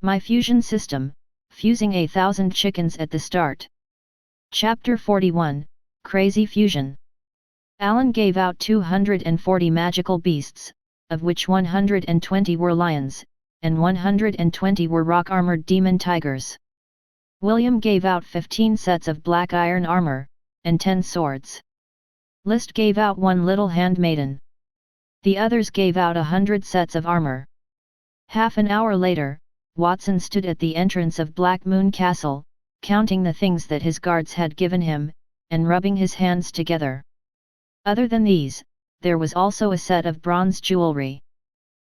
My fusion system, fusing 1,000 chickens at the start. Chapter 41, Crazy Fusion. Alan gave out 240 magical beasts, of which 120 were lions, and 120 were rock-armored demon tigers. William gave out 15 sets of black iron armor, and 10 swords. List gave out 1 little handmaiden. The others gave out 100 sets of armor. Half an hour later, Watson stood at the entrance of Black Moon Castle, counting the things that his guards had given him, and rubbing his hands together. Other than these, there was also a set of bronze jewelry.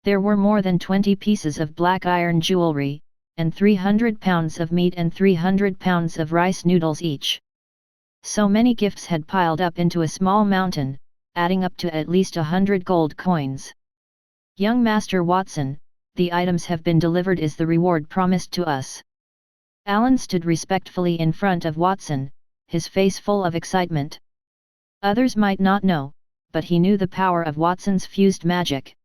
There were more than 20 pieces of black iron jewelry, and 300 pounds of meat and 300 pounds of rice noodles each. So many gifts had piled up into a small mountain, adding up to at least 100 gold coins. Young Master Watson, the items have been delivered is the reward promised to us. Alan stood respectfully in front of Watson, his face full of excitement. Others might not know, but he knew the power of Watson's fused magic.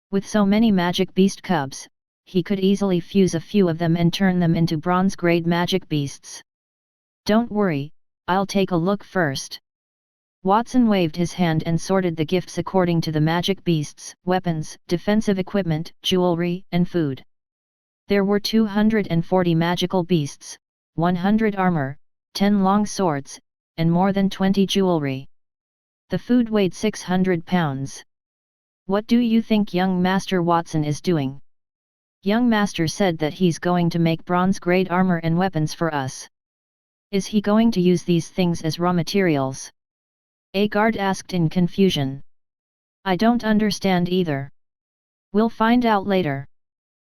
With so many magic beast cubs, he could easily fuse a few of them and turn them into bronze-grade magic beasts. Don't worry, I'll take a look first. Watson waved his hand and sorted the gifts according to the magic beasts, weapons, defensive equipment, jewelry, and food. There were 240 magical beasts, 100 armor, 10 long swords, and more than 20 jewelry. The food weighed 600 pounds. What do you think young Master Watson is doing? Young Master said that he's going to make bronze-grade armor and weapons for us. Is he going to use these things as raw materials? A guard asked in confusion. I don't understand either. We'll find out later.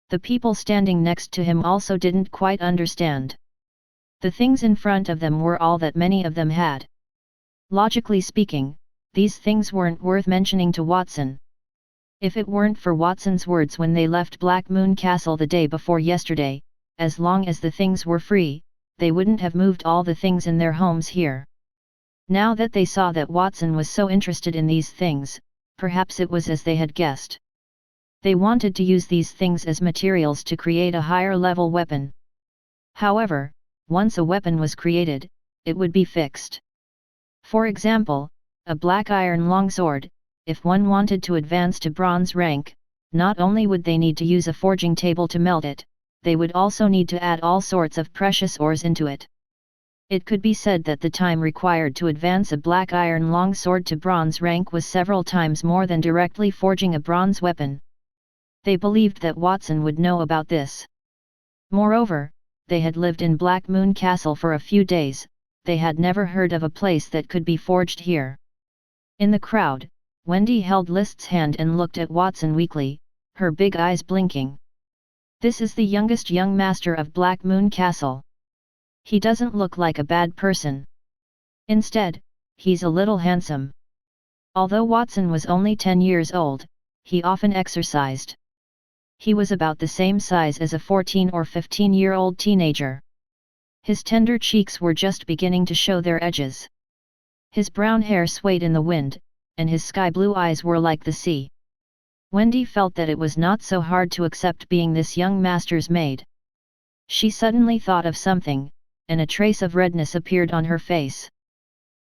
The people standing next to him also didn't quite understand. The things in front of them were all that many of them had. Logically speaking, these things weren't worth mentioning to Watson. If it weren't for Watson's words when they left Black Moon Castle the day before yesterday, as long as the things were free, they wouldn't have moved all the things in their homes here. Now that they saw that Watson was so interested in these things, perhaps it was as they had guessed. They wanted to use these things as materials to create a higher-level weapon. However, once a weapon was created, it would be fixed. For example, a black iron longsword, if one wanted to advance to bronze rank, not only would they need to use a forging table to melt it, they would also need to add all sorts of precious ores into it. It could be said that the time required to advance a black iron longsword to bronze rank was several times more than directly forging a bronze weapon. They believed that Watson would know about this. Moreover, they had lived in Black Moon Castle for a few days, they had never heard of a place that could be forged here. In the crowd, Wendy held List's hand and looked at Watson weakly, her big eyes blinking. This is the youngest young master of Black Moon Castle. He doesn't look like a bad person. Instead, he's a little handsome. Although Watson was only 10 years old, he often exercised. He was about the same size as a 14 or 15-year-old teenager. His tender cheeks were just beginning to show their edges. His brown hair swayed in the wind, and his sky-blue eyes were like the sea. Wendy felt that it was not so hard to accept being this young master's maid. She suddenly thought of something, and a trace of redness appeared on her face.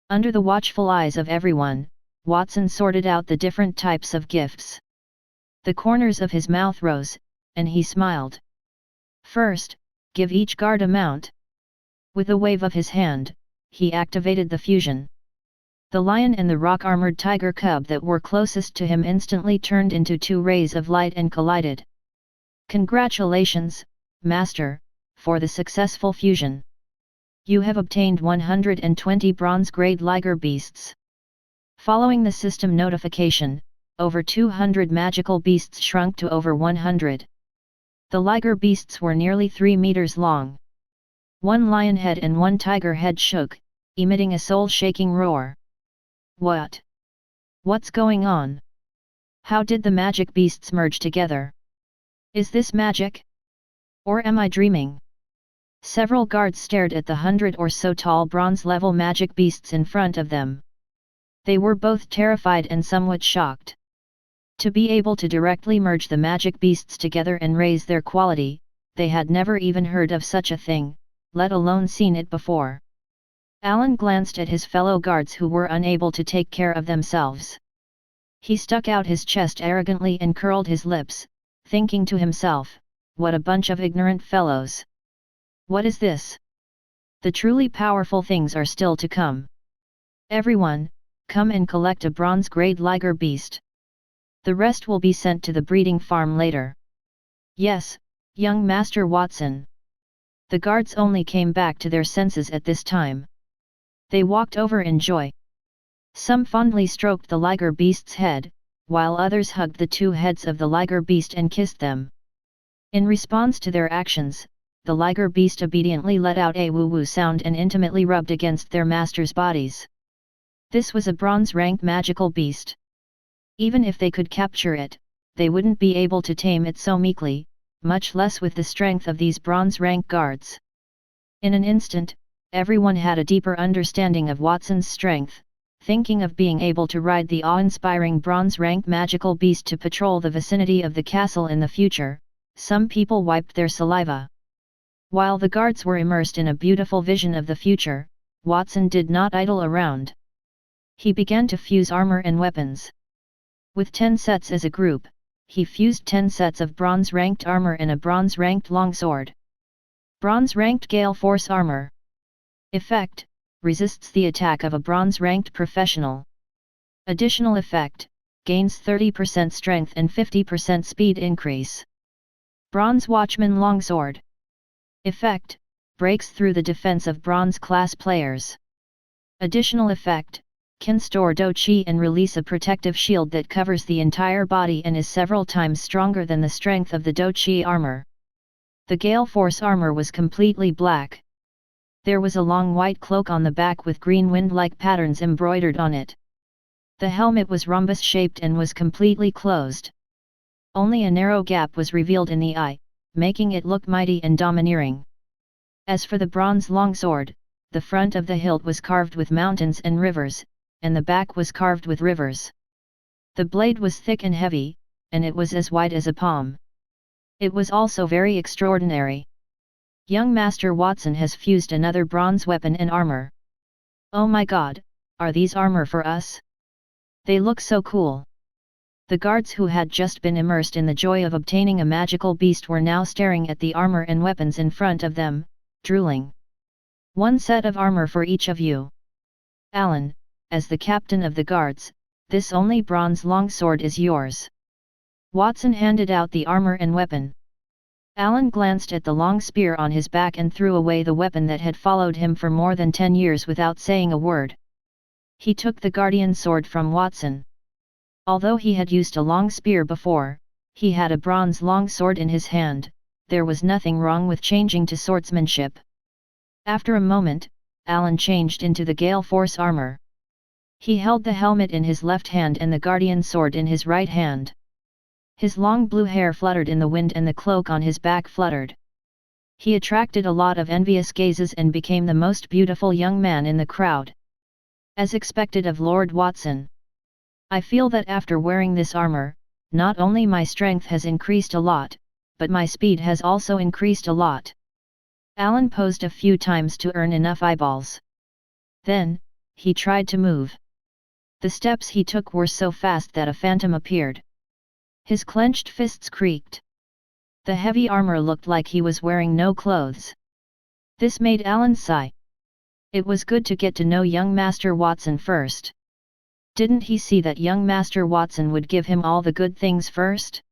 Under the watchful eyes of everyone, Watson sorted out the different types of gifts. The corners of his mouth rose, and he smiled. First, give each guard a mount. With a wave of his hand, he activated the fusion. The lion and the rock-armored tiger cub that were closest to him instantly turned into 2 rays of light and collided. Congratulations, Master, for the successful fusion. You have obtained 120 bronze-grade liger beasts. Following the system notification, over 200 magical beasts shrunk to over 100. The liger beasts were nearly 3 meters long. 1 lion head and 1 tiger head shook, emitting a soul-shaking roar. What? What's going on? How did the magic beasts merge together? Is this magic? Or am I dreaming? Several guards stared at the 100 or so tall bronze-level magic beasts in front of them. They were both terrified and somewhat shocked. To be able to directly merge the magic beasts together and raise their quality, they had never even heard of such a thing, let alone seen it before. Alan glanced at his fellow guards who were unable to take care of themselves. He stuck out his chest arrogantly and curled his lips, thinking to himself, what a bunch of ignorant fellows. What is this? The truly powerful things are still to come. Everyone, come and collect a bronze-grade liger beast. The rest will be sent to the breeding farm later. Yes, young Master Watson. The guards only came back to their senses at this time. They walked over in joy. Some fondly stroked the liger beast's head, while others hugged the two heads of the liger beast and kissed them. In response to their actions, the liger beast obediently let out a woo-woo sound and intimately rubbed against their masters' bodies. This was a bronze-ranked magical beast. Even if they could capture it, they wouldn't be able to tame it so meekly, much less with the strength of these bronze-rank guards. In an instant, everyone had a deeper understanding of Watson's strength, thinking of being able to ride the awe-inspiring bronze-rank magical beast to patrol the vicinity of the castle in the future. Some people wiped their saliva. While the guards were immersed in a beautiful vision of the future, Watson did not idle around. He began to fuse armor and weapons. With 10 sets as a group, he fused 10 sets of bronze-ranked armor and a bronze-ranked longsword. Bronze-ranked Gale Force armor. Effect: resists the attack of a bronze-ranked professional. Additional effect: gains 30% strength and 50% speed increase. Bronze Watchman Longsword. Effect: breaks through the defense of bronze-class players. Additional effect: can store Do-Chi and release a protective shield that covers the entire body and is several times stronger than the strength of the Do-Chi armor. The Gale Force armor was completely black. There was a long white cloak on the back with green wind-like patterns embroidered on it. The helmet was rhombus-shaped and was completely closed. Only a narrow gap was revealed in the eye, making it look mighty and domineering. As for the bronze longsword, the front of the hilt was carved with mountains and rivers, and the back was carved with rivers. The blade was thick and heavy, and it was as wide as a palm. It was also very extraordinary. Young Master Watson has fused another bronze weapon and armor. Oh my god, are these armor for us? They look so cool. The guards who had just been immersed in the joy of obtaining a magical beast were now staring at the armor and weapons in front of them, drooling. 1 set of armor for each of you. Alan, as the captain of the guards, this only bronze longsword is yours. Watson handed out the armor and weapon. Alan glanced at the long spear on his back and threw away the weapon that had followed him for more than 10 years without saying a word. He took the guardian sword from Watson. Although he had used a long spear before, he had a bronze long sword in his hand. There was nothing wrong with changing to swordsmanship. After a moment, Alan changed into the Gale Force armor. He held the helmet in his left hand and the guardian sword in his right hand. His long blue hair fluttered in the wind and the cloak on his back fluttered. He attracted a lot of envious gazes and became the most beautiful young man in the crowd. As expected of Lord Watson. I feel that after wearing this armor, not only my strength has increased a lot, but my speed has also increased a lot. Alan posed a few times to earn enough eyeballs. Then, he tried to move. The steps he took were so fast that a phantom appeared. His clenched fists creaked. The heavy armor looked like he was wearing no clothes. This made Alan sigh. It was good to get to know young Master Watson first. Didn't he see that young Master Watson would give him all the good things first?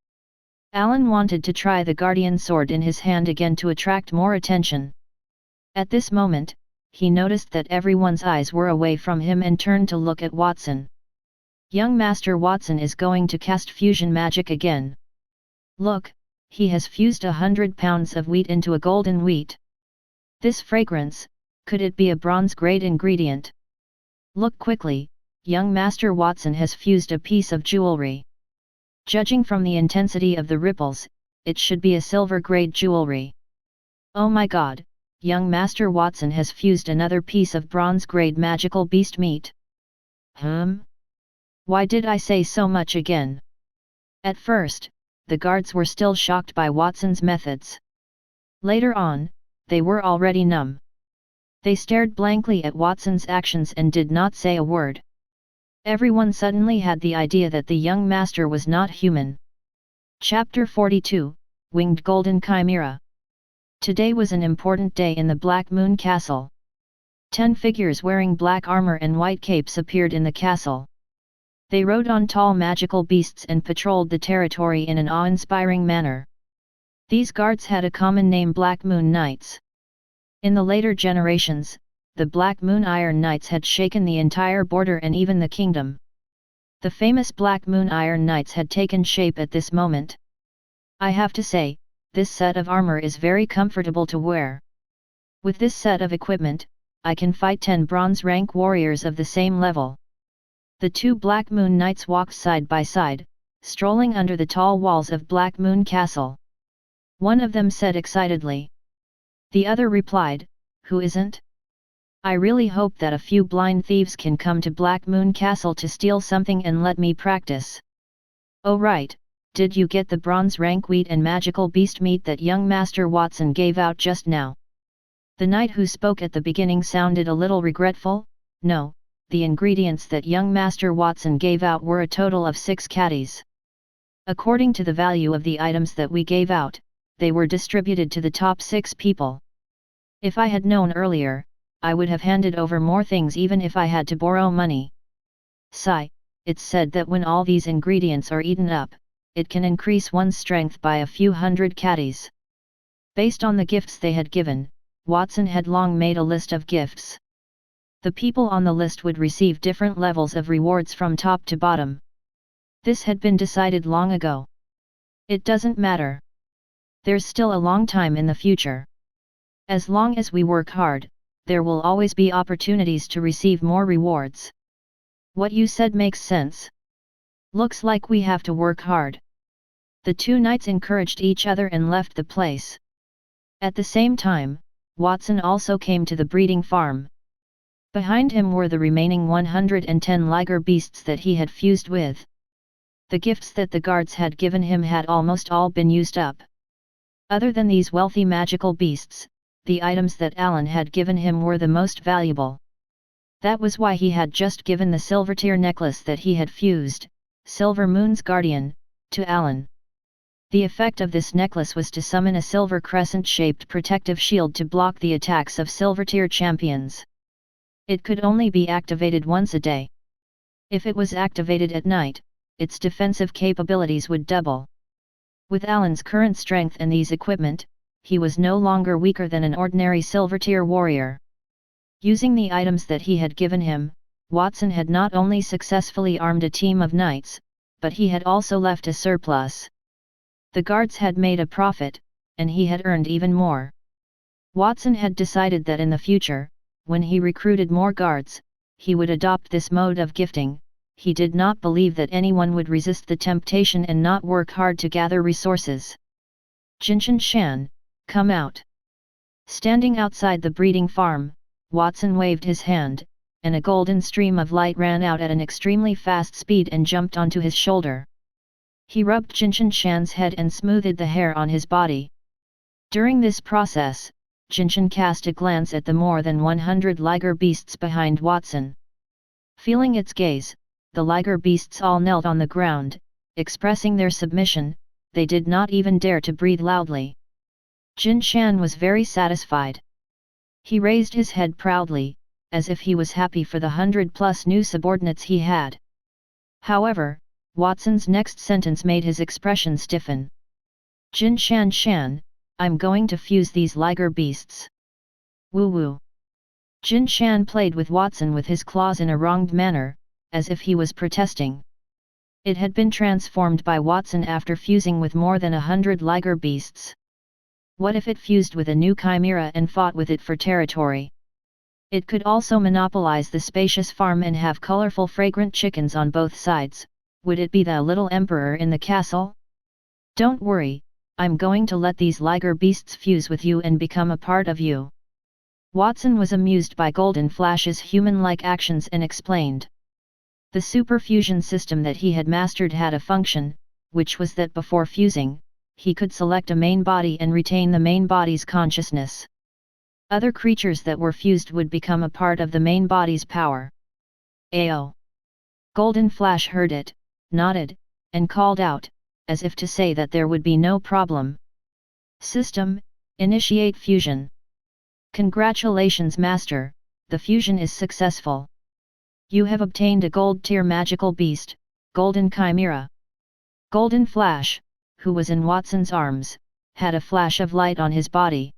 Alan wanted to try the guardian sword in his hand again to attract more attention. At this moment, he noticed that everyone's eyes were away from him and turned to look at Watson. Young Master Watson is going to cast fusion magic again. Look, he has fused 100 pounds of wheat into a golden wheat. This fragrance, could it be a bronze-grade ingredient? Look quickly, young Master Watson has fused a piece of jewelry. Judging from the intensity of the ripples, it should be a silver-grade jewelry. Oh my god, young Master Watson has fused another piece of bronze-grade magical beast meat. Why did I say so much again? At first, the guards were still shocked by Watson's methods. Later on, they were already numb. They stared blankly at Watson's actions and did not say a word. Everyone suddenly had the idea that the young master was not human. Chapter 42, Winged Golden Chimera. Today was an important day in the Black Moon Castle. 10 figures wearing black armor and white capes appeared in the castle. They rode on tall magical beasts and patrolled the territory in an awe-inspiring manner. These guards had a common name: Black Moon Knights. In the later generations, the Black Moon Iron Knights had shaken the entire border and even the kingdom. The famous Black Moon Iron Knights had taken shape at this moment. I have to say, this set of armor is very comfortable to wear. With this set of equipment, I can fight 10 bronze rank warriors of the same level. The 2 Black Moon Knights walked side by side, strolling under the tall walls of Black Moon Castle. One of them said excitedly. The other replied, "Who isn't? I really hope that a few blind thieves can come to Black Moon Castle to steal something and let me practice." "Oh right, did you get the bronze rank wheat and magical beast meat that young Master Watson gave out just now?" The knight who spoke at the beginning sounded a little regretful. "No, the ingredients that young Master Watson gave out were a total of 6 caddies. According to the value of the items that we gave out, they were distributed to the top 6 people. If I had known earlier, I would have handed over more things even if I had to borrow money. Sigh, it's said that when all these ingredients are eaten up, it can increase one's strength by a few hundred caddies." Based on the gifts they had given, Watson had long made a list of gifts. The people on the list would receive different levels of rewards from top to bottom. This had been decided long ago. It doesn't matter. There's still a long time in the future. As long as we work hard, there will always be opportunities to receive more rewards. What you said makes sense. Looks like we have to work hard. The 2 knights encouraged each other and left the place. At the same time, Watson also came to the breeding farm. Behind him were the remaining 110 liger beasts that he had fused with. The gifts that the guards had given him had almost all been used up. Other than these wealthy magical beasts, the items that Alan had given him were the most valuable. That was why he had just given the silver tear necklace that he had fused, Silver Moon's Guardian, to Alan. The effect of this necklace was to summon a silver crescent-shaped protective shield to block the attacks of silver tier champions. It could only be activated once a day. If it was activated at night, its defensive capabilities would double. With Alan's current strength and these equipment, he was no longer weaker than an ordinary silver tier warrior. Using the items that he had given him, Watson had not only successfully armed a team of knights, but he had also left a surplus. The guards had made a profit, and he had earned even more. Watson had decided that in the future, when he recruited more guards, he would adopt this mode of gifting. He did not believe that anyone would resist the temptation and not work hard to gather resources. "Jinshan Shan, come out." Standing outside the breeding farm, Watson waved his hand, and a golden stream of light ran out at an extremely fast speed and jumped onto his shoulder. He rubbed Jinshan Shan's head and smoothed the hair on his body. During this process, Jinshan cast a glance at the more than 100 liger beasts behind Watson. Feeling its gaze, the liger beasts all knelt on the ground, expressing their submission. They did not even dare to breathe loudly. Jin Shan was very satisfied. He raised his head proudly, as if he was happy for the 100+ new subordinates he had. However, Watson's next sentence made his expression stiffen. "Jin Shan, I'm going to fuse these liger beasts." "Woo woo." Jin Shan played with Watson with his claws in a wronged manner, as if he was protesting. It had been transformed by Watson after fusing with more than 100 liger beasts. What if it fused with a new chimera and fought with it for territory? It could also monopolize the spacious farm and have colorful fragrant chickens on both sides. Would it be the little emperor in the castle? "Don't worry, I'm going to let these liger beasts fuse with you and become a part of you." Watson was amused by Golden Flash's human-like actions and explained. The super fusion system that he had mastered had a function, which was that before fusing, he could select a main body and retain the main body's consciousness. Other creatures that were fused would become a part of the main body's power. Ao. Golden Flash heard it, nodded, and called out, as if to say that there would be no problem. System, initiate fusion. Congratulations Master, the fusion is successful. You have obtained a gold tier magical beast, Golden Chimera. Golden Flash, who was in Watson's arms, had a flash of light on his body.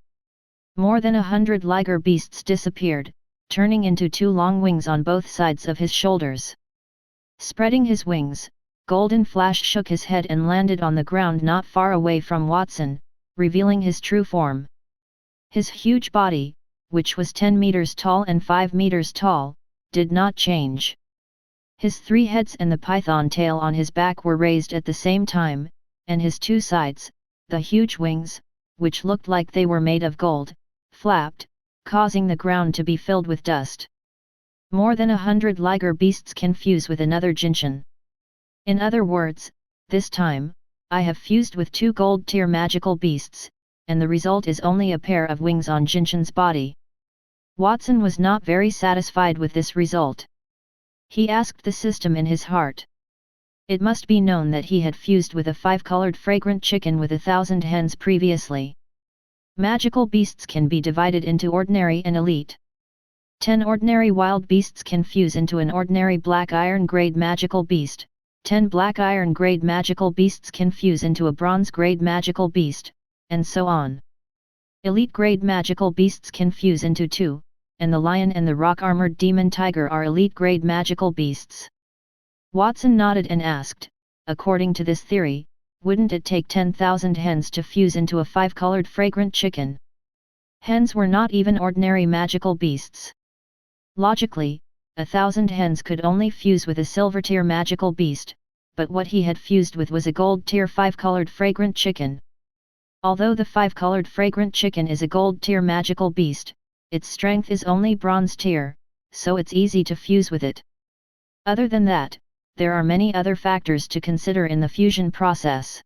More than 100 liger beasts disappeared, turning into 2 long wings on both sides of his shoulders. Spreading his wings, Golden Flash shook his head and landed on the ground not far away from Watson, revealing his true form. His huge body, which was 10 meters tall and 5 meters tall, did not change. His 3 heads and the python tail on his back were raised at the same time, and his 2 sides, the huge wings, which looked like they were made of gold, flapped, causing the ground to be filled with dust. More than 100 liger beasts can fuse with another Jinshin. In other words, this time, I have fused with 2 gold tier magical beasts, and the result is only a pair of wings on Jinshin's body. Watson was not very satisfied with this result. He asked the system in his heart. It must be known that he had fused with a 5-colored fragrant chicken with 1,000 hens previously. Magical beasts can be divided into ordinary and elite. 10 ordinary wild beasts can fuse into an ordinary black iron grade magical beast, 10 black iron grade magical beasts can fuse into a bronze grade magical beast, and so on. Elite grade magical beasts can fuse into 2, and the lion and the rock-armored demon tiger are elite grade magical beasts. Watson nodded and asked, according to this theory, wouldn't it take 10,000 hens to fuse into a 5-colored fragrant chicken? Hens were not even ordinary magical beasts. Logically, 1,000 hens could only fuse with a silver tier magical beast, but what he had fused with was a gold tier 5-colored fragrant chicken. Although the 5-colored fragrant chicken is a gold tier magical beast, its strength is only bronze tier, so it's easy to fuse with it. Other than that, there are many other factors to consider in the fusion process.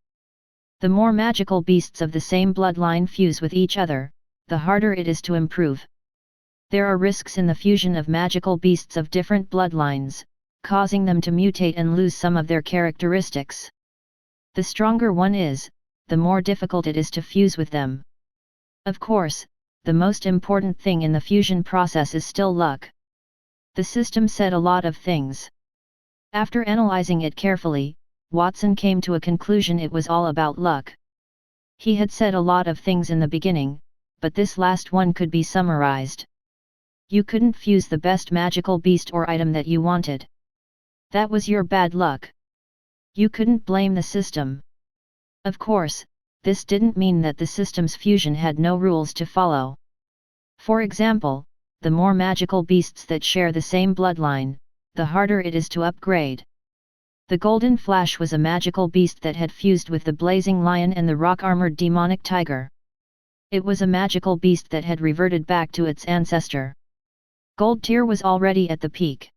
The more magical beasts of the same bloodline fuse with each other, the harder it is to improve. There are risks in the fusion of magical beasts of different bloodlines, causing them to mutate and lose some of their characteristics. The stronger one is, the more difficult it is to fuse with them. Of course, the most important thing in the fusion process is still luck. The system said a lot of things. After analyzing it carefully, Watson came to a conclusion it was all about luck. He had said a lot of things in the beginning, but this last one could be summarized. You couldn't fuse the best magical beast or item that you wanted. That was your bad luck. You couldn't blame the system. Of course, this didn't mean that the system's fusion had no rules to follow. For example, the more magical beasts that share the same bloodline, the harder it is to upgrade. The Golden Flash was a magical beast that had fused with the blazing lion and the rock-armored demonic tiger. It was a magical beast that had reverted back to its ancestor. Gold tier was already at the peak.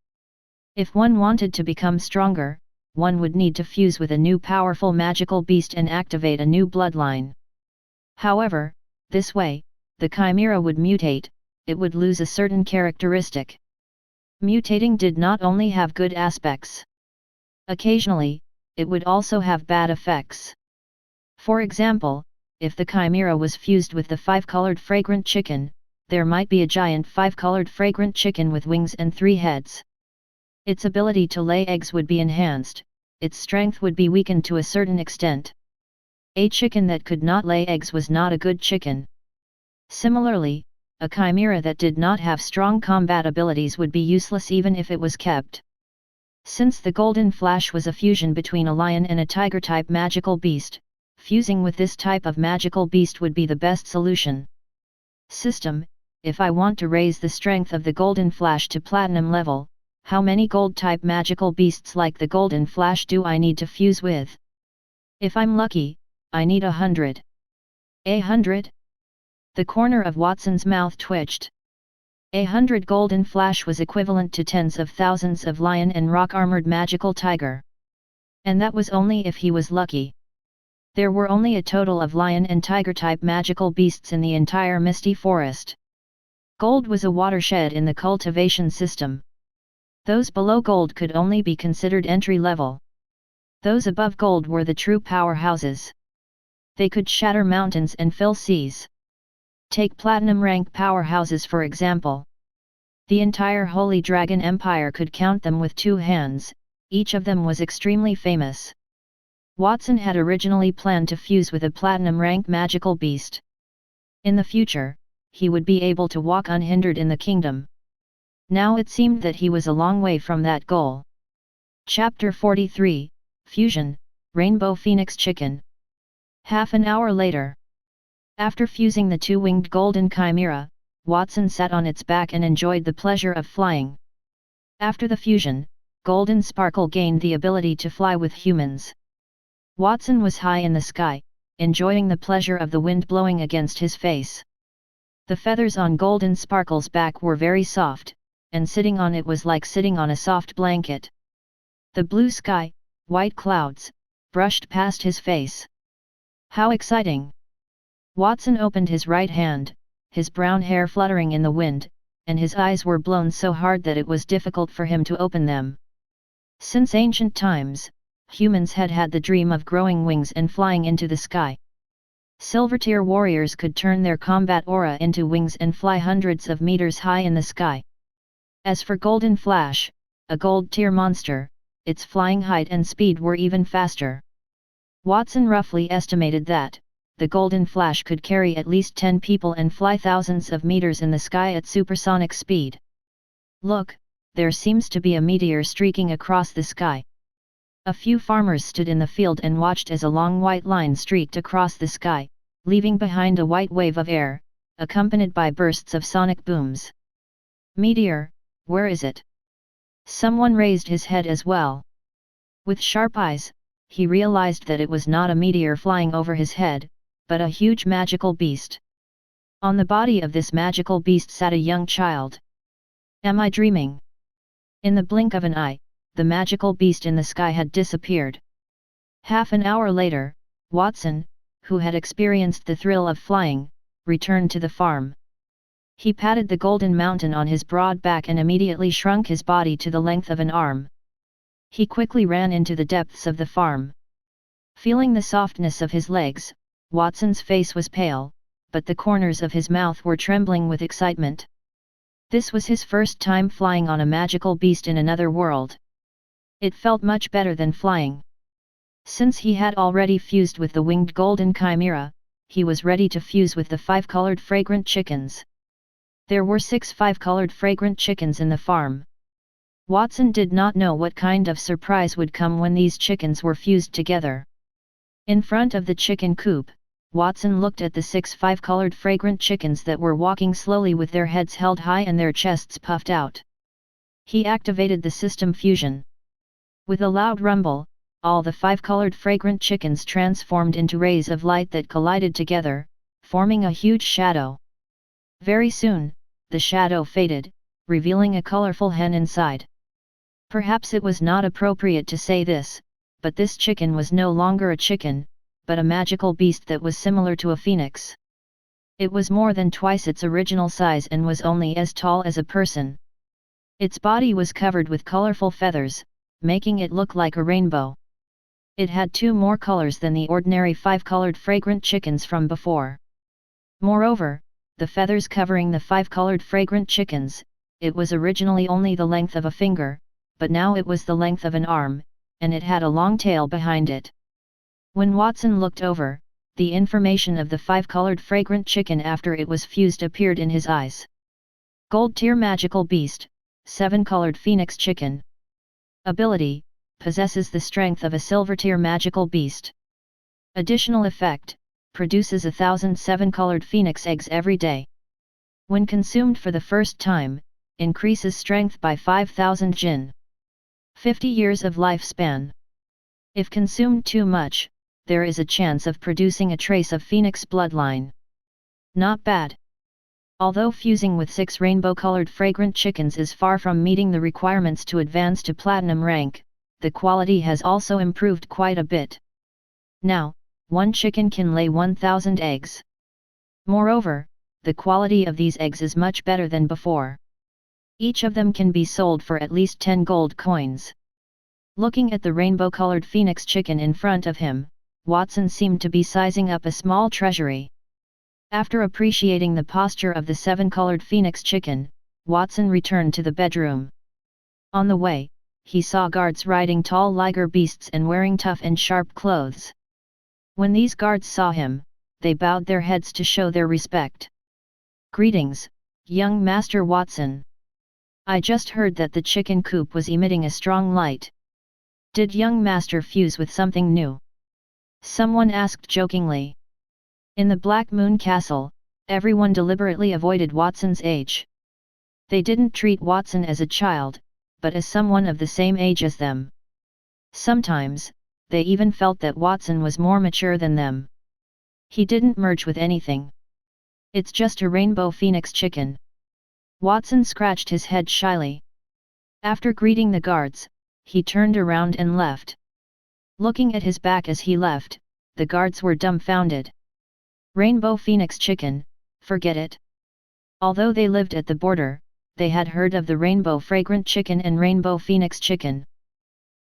If one wanted to become stronger, one would need to fuse with a new powerful magical beast and activate a new bloodline. However, this way, the Chimera would mutate, it would lose a certain characteristic. Mutating did not only have good aspects. Occasionally, it would also have bad effects. For example, if the Chimera was fused with the 5-colored fragrant chicken, there might be a giant 5-colored fragrant chicken with wings and 3 heads. Its ability to lay eggs would be enhanced, its strength would be weakened to a certain extent. A chicken that could not lay eggs was not a good chicken. Similarly, a Chimera that did not have strong combat abilities would be useless even if it was kept. Since the Golden Flash was a fusion between a lion and a tiger-type magical beast, fusing with this type of magical beast would be the best solution. System, if I want to raise the strength of the Golden Flash to platinum level, how many gold-type magical beasts like the Golden Flash do I need to fuse with? If I'm lucky, I need 100. 100? The corner of Watson's mouth twitched. 100 Golden Flash was equivalent to tens of thousands of lion and rock-armored magical tiger. And that was only if he was lucky. There were only a total of lion and tiger-type magical beasts in the entire misty forest. Gold was a watershed in the cultivation system. Those below gold could only be considered entry-level. Those above gold were the true powerhouses. They could shatter mountains and fill seas. Take platinum rank powerhouses for example. The entire Holy Dragon Empire could count them with 2 hands, each of them was extremely famous. Watson had originally planned to fuse with a platinum rank magical beast. In the future, he would be able to walk unhindered in the kingdom. Now it seemed that he was a long way from that goal. Chapter 43, Fusion, Rainbow Phoenix Chicken. Half an hour later. After fusing the 2-winged golden chimera, Watson sat on its back and enjoyed the pleasure of flying. After the fusion, Golden Sparkle gained the ability to fly with humans. Watson was high in the sky, enjoying the pleasure of the wind blowing against his face. The feathers on Golden Sparkle's back were very soft, and sitting on it was like sitting on a soft blanket. The blue sky, white clouds, brushed past his face. How exciting! Watson opened his right hand, his brown hair fluttering in the wind, and his eyes were blown so hard that it was difficult for him to open them. Since ancient times, humans had had the dream of growing wings and flying into the sky. Silver-tier warriors could turn their combat aura into wings and fly hundreds of meters high in the sky. As for Golden Flash, a gold-tier monster, its flying height and speed were even faster. Watson roughly estimated that the Golden Flash could carry at least 10 people and fly thousands of meters in the sky at supersonic speed. Look, there seems to be a meteor streaking across the sky. A few farmers stood in the field and watched as a long white line streaked across the sky, leaving behind a white wave of air, accompanied by bursts of sonic booms. Meteor, where is it? Someone raised his head as well. With sharp eyes, he realized that it was not a meteor flying over his head, but a huge magical beast. On the body of this magical beast sat a young child. Am I dreaming? In the blink of an eye, the magical beast in the sky had disappeared. Half an hour later, Watson, who had experienced the thrill of flying, returned to the farm. He patted the golden mountain on his broad back and immediately shrunk his body to the length of an arm. He quickly ran into the depths of the farm. Feeling the softness of his legs, Watson's face was pale, but the corners of his mouth were trembling with excitement. This was his first time flying on a magical beast in another world. It felt much better than flying. Since he had already fused with the winged golden chimera, he was ready to fuse with the 5-colored fragrant chickens. There were 6 5-colored fragrant chickens in the farm. Watson did not know what kind of surprise would come when these chickens were fused together. In front of the chicken coop, Watson looked at the 6 5-colored fragrant chickens that were walking slowly with their heads held high and their chests puffed out. He activated the system fusion. With a loud rumble, all the 5-colored fragrant chickens transformed into rays of light that collided together, forming a huge shadow. Very soon, the shadow faded, revealing a colorful hen inside. Perhaps it was not appropriate to say this, but this chicken was no longer a chicken, but a magical beast that was similar to a phoenix. It was more than twice its original size and was only as tall as a person. Its body was covered with colorful feathers, making it look like a rainbow. It had 2 more colors than the ordinary 5-colored fragrant chickens from before. Moreover, the feathers covering the 5-colored fragrant chickens, it was originally only the length of a finger, but now it was the length of an arm, and it had a long tail behind it. When Watson looked over, the information of the 5-colored fragrant chicken after it was fused appeared in his eyes. Gold tier magical beast, 7-colored phoenix chicken. Ability, possesses the strength of a silver tier magical beast. Additional effect, produces 1,000 7-colored phoenix eggs every day. When consumed for the first time, increases strength by 5,000 jin. 50 years of lifespan. If consumed too much, there is a chance of producing a trace of phoenix bloodline. Not bad. Although fusing with 6 rainbow-colored fragrant chickens is far from meeting the requirements to advance to platinum rank, the quality has also improved quite a bit. Now, one chicken can lay 1,000 eggs. Moreover, the quality of these eggs is much better than before. Each of them can be sold for at least 10 gold coins. Looking at the rainbow-colored phoenix chicken in front of him, Watson seemed to be sizing up a small treasury. After appreciating the posture of the 7-colored phoenix chicken, Watson returned to the bedroom. On the way, he saw guards riding tall liger beasts and wearing tough and sharp clothes. When these guards saw him, they bowed their heads to show their respect. "Greetings, young Master Watson. I just heard that the chicken coop was emitting a strong light. Did young Master fuse with something new?" someone asked jokingly. In the Black Moon Castle, everyone deliberately avoided Watson's age. They didn't treat Watson as a child, but as someone of the same age as them. Sometimes, they even felt that Watson was more mature than them. He didn't merge with anything. "It's just a rainbow phoenix chicken." Watson scratched his head shyly. After greeting the guards, he turned around and left. Looking at his back as he left, the guards were dumbfounded. Rainbow phoenix chicken, forget it. Although they lived at the border, they had heard of the rainbow fragrant chicken and rainbow phoenix chicken.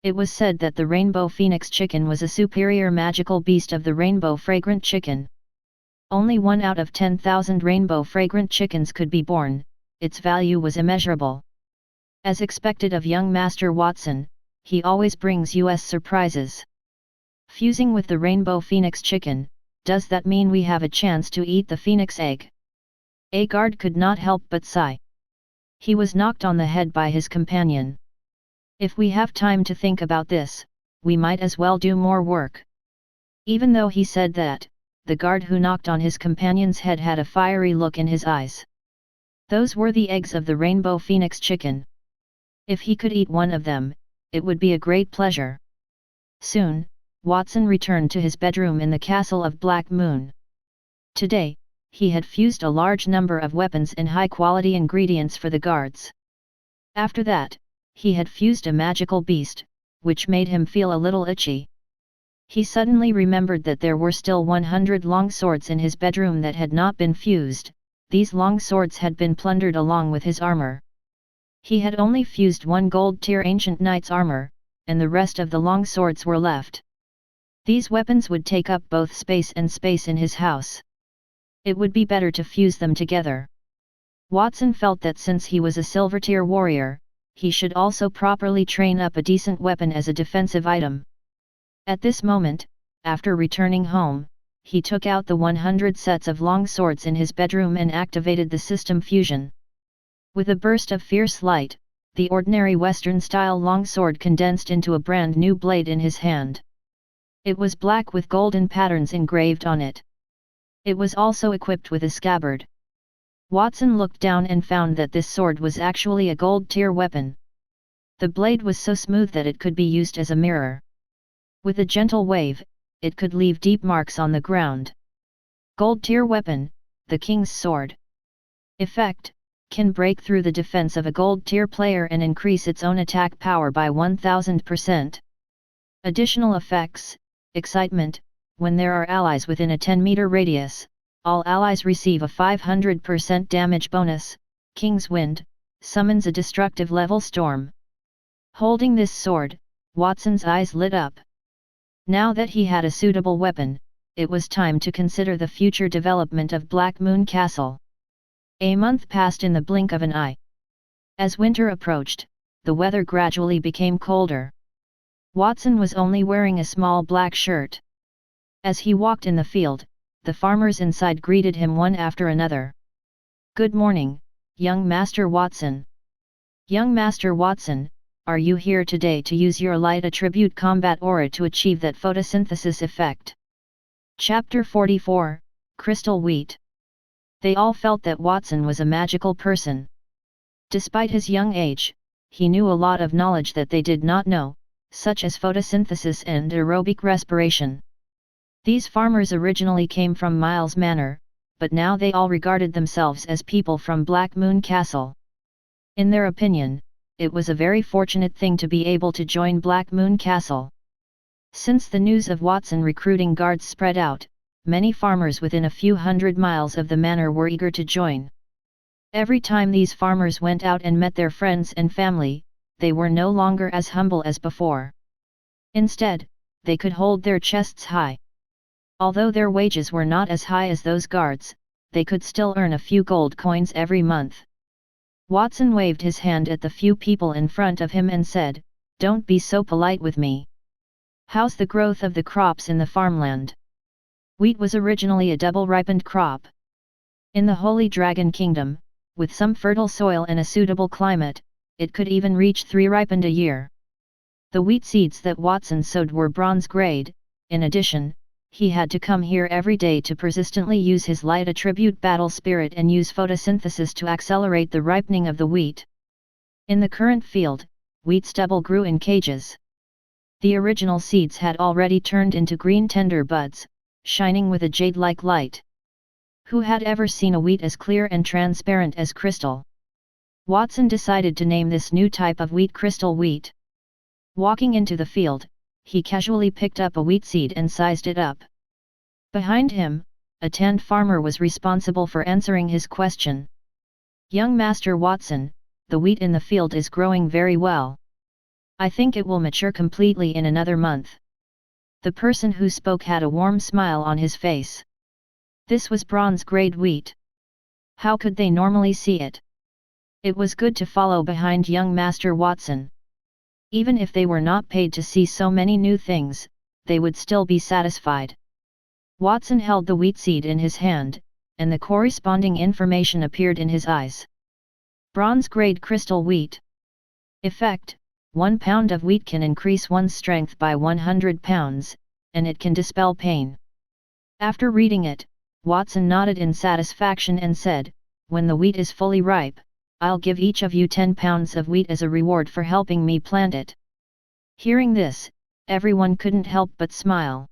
It was said that the rainbow phoenix chicken was a superior magical beast of the rainbow fragrant chicken. Only 1 out of 10,000 rainbow fragrant chickens could be born, its value was immeasurable. As expected of young Master Watson, he always brings us surprises. Fusing with the rainbow phoenix chicken, does that mean we have a chance to eat the phoenix egg? A guard could not help but sigh. He was knocked on the head by his companion. "If we have time to think about this, we might as well do more work." Even though he said that, the guard who knocked on his companion's head had a fiery look in his eyes. Those were the eggs of the rainbow phoenix chicken. If he could eat one of them, it would be a great pleasure. Soon, Watson returned to his bedroom in the castle of Black Moon. Today, he had fused a large number of weapons and high-quality ingredients for the guards. After that, he had fused a magical beast, which made him feel a little itchy. He suddenly remembered that there were still 100 long swords in his bedroom that had not been fused. These long swords had been plundered along with his armor. He had only fused 1 gold-tier ancient knight's armor, and the rest of the long swords were left. These weapons would take up both space and space in his house. It would be better to fuse them together. Watson felt that since he was a silver-tier warrior, he should also properly train up a decent weapon as a defensive item. At this moment, after returning home, he took out the 100 sets of long swords in his bedroom and activated the system fusion. With a burst of fierce light, the ordinary Western-style longsword condensed into a brand new blade in his hand. It was black with golden patterns engraved on it. It was also equipped with a scabbard. Watson looked down and found that this sword was actually a gold-tier weapon. The blade was so smooth that it could be used as a mirror. With a gentle wave, it could leave deep marks on the ground. Gold-tier weapon, the King's Sword. Effect: can break through the defense of a gold-tier player and increase its own attack power by 1000%. Additional effects: excitement: when there are allies within a 10-meter radius, all allies receive a 500% damage bonus. King's Wind summons a destructive level storm. Holding this sword, Watson's eyes lit up. Now that he had a suitable weapon, it was time to consider the future development of Black Moon Castle. A month passed in the blink of an eye. As winter approached, the weather gradually became colder. Watson was only wearing a small black shirt. As he walked in the field, the farmers inside greeted him one after another. "Good morning, young Master Watson. Young Master Watson, are you here today to use your light attribute combat aura to achieve that photosynthesis effect?" Chapter 44, Crystal Wheat. They all felt that Watson was a magical person. Despite his young age, he knew a lot of knowledge that they did not know, such as photosynthesis and aerobic respiration. These farmers originally came from Miles Manor, but now they all regarded themselves as people from Black Moon Castle. In their opinion, it was a very fortunate thing to be able to join Black Moon Castle. Since the news of Watson recruiting guards spread out, many farmers within a few hundred miles of the manor were eager to join. Every time these farmers went out and met their friends and family, they were no longer as humble as before. Instead, they could hold their chests high. Although their wages were not as high as those guards, they could still earn a few gold coins every month. Watson waved his hand at the few people in front of him and said, "Don't be so polite with me. How's the growth of the crops in the farmland?" Wheat was originally a double-ripened crop. In the Holy Dragon Kingdom, with some fertile soil and a suitable climate, it could even reach 3 ripened a year. The wheat seeds that Watson sowed were bronze grade. In addition, he had to come here every day to persistently use his light attribute battle spirit and use photosynthesis to accelerate the ripening of the wheat. In the current field, wheat stubble grew in cages. The original seeds had already turned into green tender buds, shining with a jade-like light. Who had ever seen a wheat as clear and transparent as crystal? Watson decided to name this new type of wheat crystal wheat. Walking into the field, he casually picked up a wheat seed and sized it up. Behind him, a tanned farmer was responsible for answering his question. "Young Master Watson, the wheat in the field is growing very well. I think it will mature completely in another month." The person who spoke had a warm smile on his face. This was bronze-grade wheat. How could they normally see it? It was good to follow behind young Master Watson. Even if they were not paid to see so many new things, they would still be satisfied. Watson held the wheat seed in his hand, and the corresponding information appeared in his eyes. Bronze-grade crystal wheat. Effect: 1 pound of wheat can increase one's strength by 100 pounds, and it can dispel pain. After reading it, Watson nodded in satisfaction and said, "When the wheat is fully ripe, I'll give each of you 10 pounds of wheat as a reward for helping me plant it." Hearing this, everyone couldn't help but smile.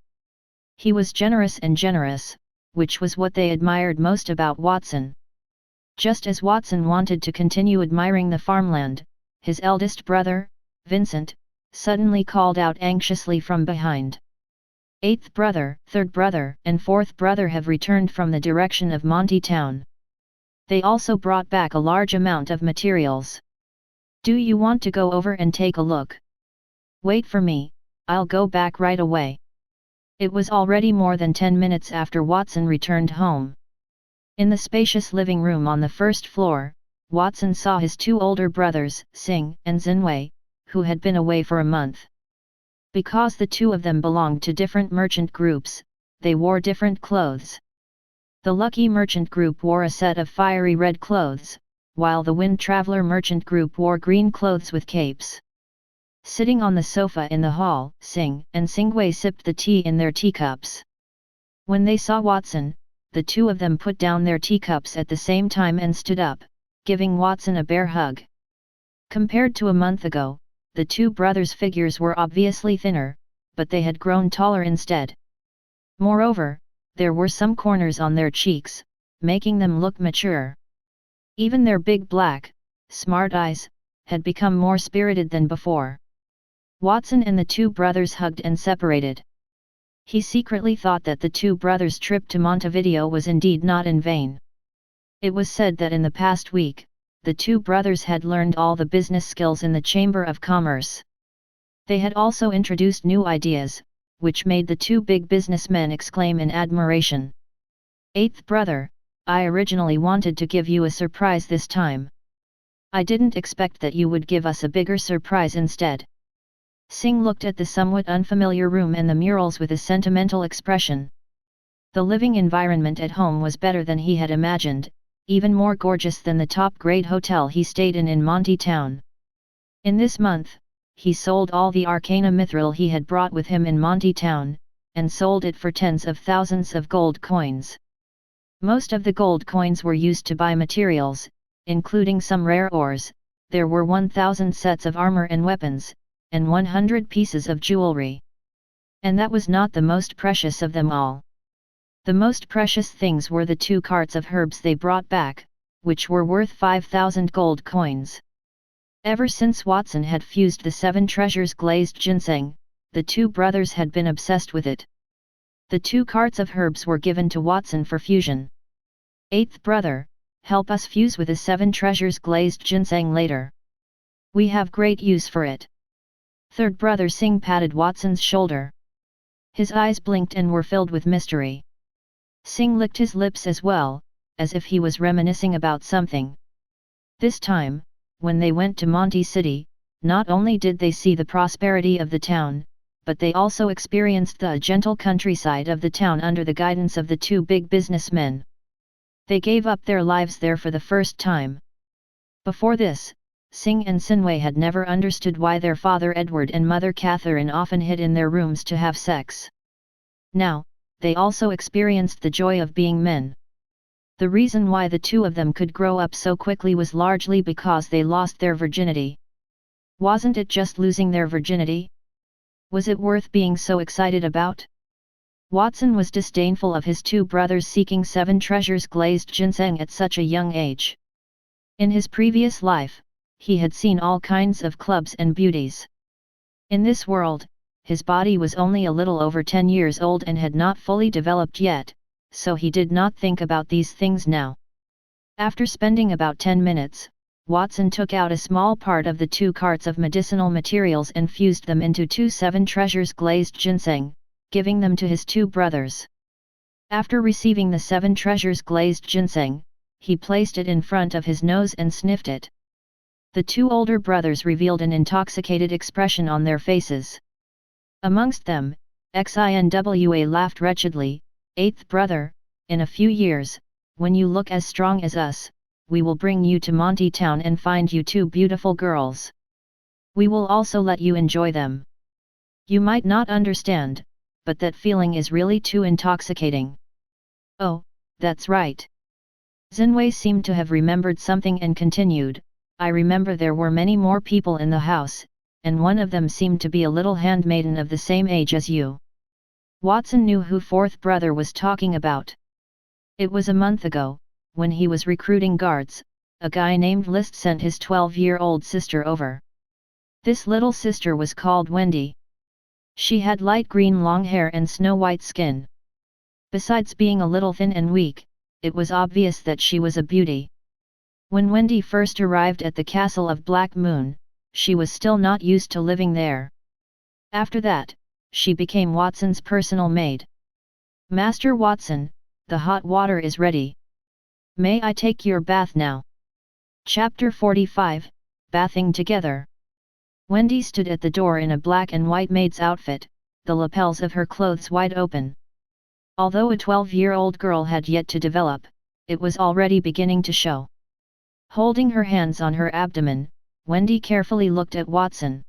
He was generous and generous, which was what they admired most about Watson. Just as Watson wanted to continue admiring the farmland, his eldest brother, Vincent, suddenly called out anxiously from behind. "Eighth brother, third brother, and fourth brother have returned from the direction of Monty Town. They also brought back a large amount of materials. Do you want to go over and take a look? Wait for me, I'll go back right away." It was already more than 10 minutes after Watson returned home. In the spacious living room on the first floor, Watson saw his 2 older brothers, Sing and Zinwei, who had been away for a month. Because the 2 of them belonged to different merchant groups, they wore different clothes. The Lucky Merchant Group wore a set of fiery red clothes, while the Wind Traveler Merchant Group wore green clothes with capes. Sitting on the sofa in the hall, Sing and Singwei sipped the tea in their teacups. When they saw Watson, the 2 of them put down their teacups at the same time and stood up, giving Watson a bear hug. Compared to a month ago, the 2 brothers' figures were obviously thinner, but they had grown taller instead. Moreover, there were some corners on their cheeks, making them look mature. Even their big black, smart eyes, had become more spirited than before. Watson and the 2 brothers hugged and separated. He secretly thought that the 2 brothers' trip to Montevideo was indeed not in vain. It was said that in the past week, the 2 brothers had learned all the business skills in the Chamber of Commerce. They had also introduced new ideas, which made the 2 big businessmen exclaim in admiration. "Eighth brother, I originally wanted to give you a surprise this time. I didn't expect that you would give us a bigger surprise instead." Sing looked at the somewhat unfamiliar room and the murals with a sentimental expression. The living environment at home was better than he had imagined, even more gorgeous than the top-grade hotel he stayed in Monty Town. In this month, he sold all the Arcana mithril he had brought with him in Monty Town, and sold it for tens of thousands of gold coins. Most of the gold coins were used to buy materials, including some rare ores. There were 1,000 sets of armor and weapons, and 100 pieces of jewelry. And that was not the most precious of them all. The most precious things were the 2 carts of herbs they brought back, which were worth 5,000 gold coins. Ever since Watson had fused the 7 treasures glazed ginseng, the two brothers had been obsessed with it. The 2 carts of herbs were given to Watson for fusion. 8th brother, help us fuse with the 7 treasures glazed ginseng later. We have great use for it. 3rd brother Singh patted Watson's shoulder. His eyes blinked and were filled with mystery. Singh licked his lips as well, as if he was reminiscing about something. This time, when they went to Monty City, not only did they see the prosperity of the town, but they also experienced the gentle countryside of the town under the guidance of the 2 big businessmen. They gave up their lives there for the first time. Before this, Singh and Sinway had never understood why their father Edward and mother Catherine often hid in their rooms to have sex. Now, they also experienced the joy of being men. The reason why the 2 of them could grow up so quickly was largely because they lost their virginity. Wasn't it just losing their virginity? Was it worth being so excited about? Watson was disdainful of his 2 brothers seeking 7 treasures glazed ginseng at such a young age. In his previous life, he had seen all kinds of clubs and beauties. In this world, his body was only a little over 10 years old and had not fully developed yet, so he did not think about these things now. After spending about 10 minutes, Watson took out a small part of the 2 carts of medicinal materials and fused them into 2 7 treasures glazed ginseng, giving them to his 2 brothers. After receiving the 7 treasures glazed ginseng, he placed it in front of his nose and sniffed it. The 2 older brothers revealed an intoxicated expression on their faces. Amongst them, Xinwa laughed wretchedly. 8th brother, in a few years, when you look as strong as us, we will bring you to Monty Town and find you 2 beautiful girls. We will also let you enjoy them. You might not understand, but that feeling is really too intoxicating. Oh, that's right. Zinwei seemed to have remembered something and continued, I remember there were many more people in the house, and one of them seemed to be a little handmaiden of the same age as you. Watson knew who 4th brother was talking about. It was a month ago, when he was recruiting guards, a guy named List sent his 12-year-old sister over. This little sister was called Wendy. She had light green long hair and snow-white skin. Besides being a little thin and weak, it was obvious that she was a beauty. When Wendy first arrived at the castle of Black Moon, she was still not used to living there. After that, she became Watson's personal maid. Master Watson, the hot water is ready. May I take your bath now? Chapter 45, Bathing Together. Wendy stood at the door in a black and white maid's outfit, the lapels of her clothes wide open. Although a 12-year-old girl had yet to develop, it was already beginning to show. Holding her hands on her abdomen, Wendy carefully looked at Watson.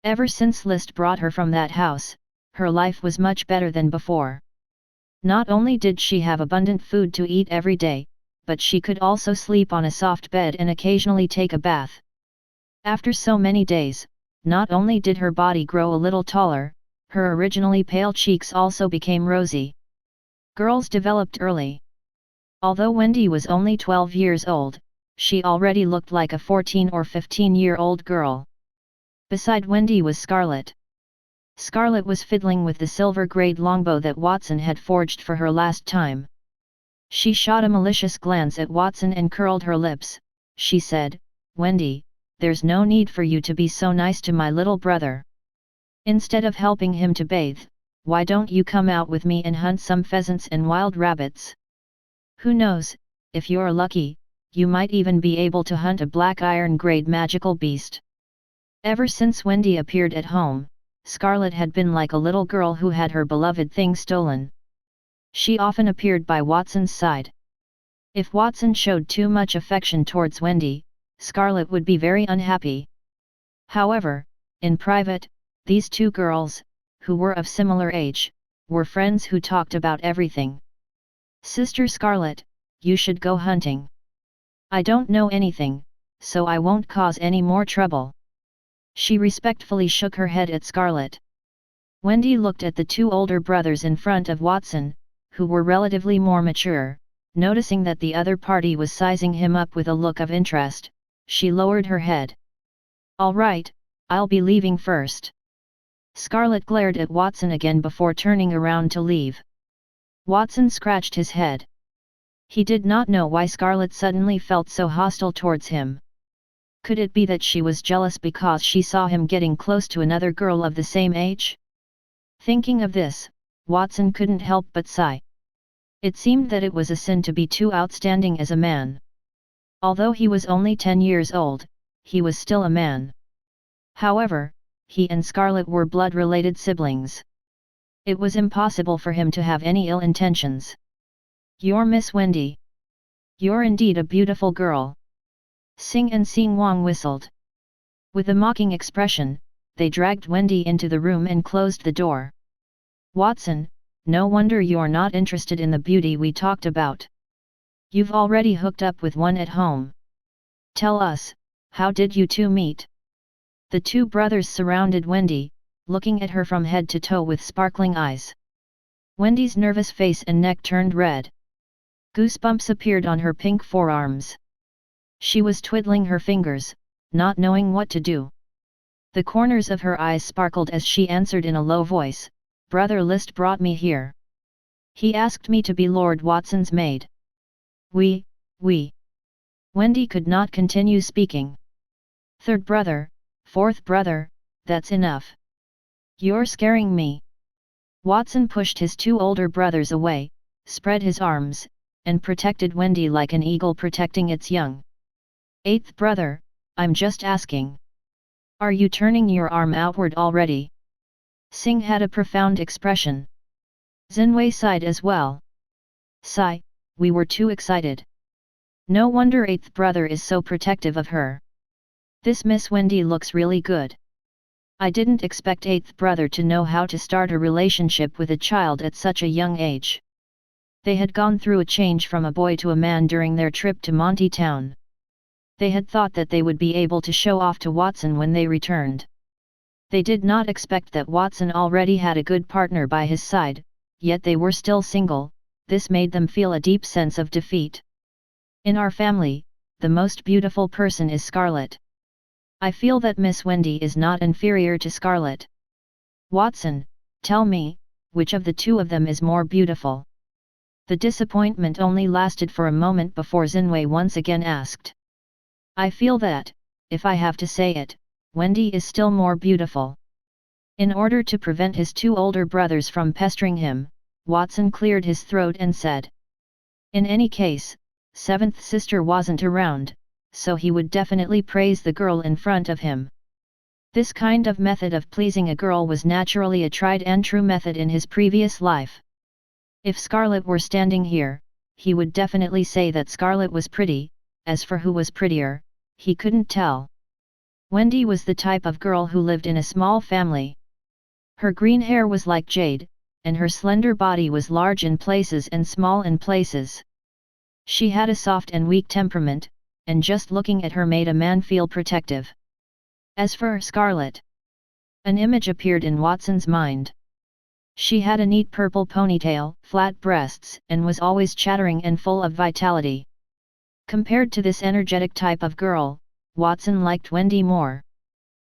Ever since List brought her from that house, her life was much better than before. Not only did she have abundant food to eat every day, but she could also sleep on a soft bed and occasionally take a bath. After so many days, not only did her body grow a little taller, her originally pale cheeks also became rosy. Girls developed early. Although Wendy was only 12 years old, she already looked like a 14 or 15-year-old girl. Beside Wendy was Scarlet. Scarlet was fiddling with the silver-grade longbow that Watson had forged for her last time. She shot a malicious glance at Watson and curled her lips. She said, Wendy, there's no need for you to be so nice to my little brother. Instead of helping him to bathe, why don't you come out with me and hunt some pheasants and wild rabbits? Who knows, if you're lucky, you might even be able to hunt a black iron-grade magical beast. Ever since Wendy appeared at home, Scarlet had been like a little girl who had her beloved thing stolen. She often appeared by Watson's side. If Watson showed too much affection towards Wendy, Scarlet would be very unhappy. However, in private, these 2 girls, who were of similar age, were friends who talked about everything. Sister Scarlet, you should go hunting. I don't know anything, so I won't cause any more trouble. She respectfully shook her head at Scarlet. Wendy looked at the 2 older brothers in front of Watson, who were relatively more mature. Noticing that the other party was sizing him up with a look of interest, she lowered her head. All right, I'll be leaving first. Scarlett glared at Watson again before turning around to leave. Watson scratched his head. He did not know why Scarlett suddenly felt so hostile towards him. Could it be that she was jealous because she saw him getting close to another girl of the same age? Thinking of this, Watson couldn't help but sigh. It seemed that it was a sin to be too outstanding as a man. Although he was only 10 years old, he was still a man. However, he and Scarlett were blood-related siblings. It was impossible for him to have any ill intentions. "You're Miss Wendy. You're indeed a beautiful girl." Sing and Sing Wang whistled. With a mocking expression, they dragged Wendy into the room and closed the door. "Watson, no wonder you're not interested in the beauty we talked about. You've already hooked up with one at home. Tell us, how did you two meet?" The two brothers surrounded Wendy, looking at her from head to toe with sparkling eyes. Wendy's nervous face and neck turned red. Goosebumps appeared on her pink forearms. She was twiddling her fingers, not knowing what to do. The corners of her eyes sparkled as she answered in a low voice, "Brother List brought me here. He asked me to be Lord Watson's maid." We. Wendy could not continue speaking. "Third brother, fourth brother, that's enough. You're scaring me." Watson pushed his two older brothers away, spread his arms, and protected Wendy like an eagle protecting its young. "Eighth brother, I'm just asking. Are you turning your arm outward already?" Sing had a profound expression. Zinwei sighed as well. "Sigh, we were too excited. No wonder eighth brother is so protective of her. This Miss Wendy looks really good. I didn't expect eighth brother to know how to start a relationship with a child at such a young age." They had gone through a change from a boy to a man during their trip to Monty Town. They had thought that they would be able to show off to Watson when they returned. They did not expect that Watson already had a good partner by his side, yet they were still single. This made them feel a deep sense of defeat. "In our family, the most beautiful person is Scarlett. I feel that Miss Wendy is not inferior to Scarlett. Watson, tell me, which of the two of them is more beautiful?" The disappointment only lasted for a moment before Zinwei once again asked. "I feel that, if I have to say it, Wendy is still more beautiful." In order to prevent his two older brothers from pestering him, Watson cleared his throat and said. In any case, seventh sister wasn't around, so he would definitely praise the girl in front of him. This kind of method of pleasing a girl was naturally a tried and true method in his previous life. If Scarlett were standing here, he would definitely say that Scarlett was pretty. As for who was prettier, he couldn't tell. Wendy was the type of girl who lived in a small family. Her green hair was like jade, and her slender body was large in places and small in places. She had a soft and weak temperament, and just looking at her made a man feel protective. As for Scarlett, an image appeared in Watson's mind. She had a neat purple ponytail, flat breasts, and was always chattering and full of vitality. Compared to this energetic type of girl, Watson liked Wendy more.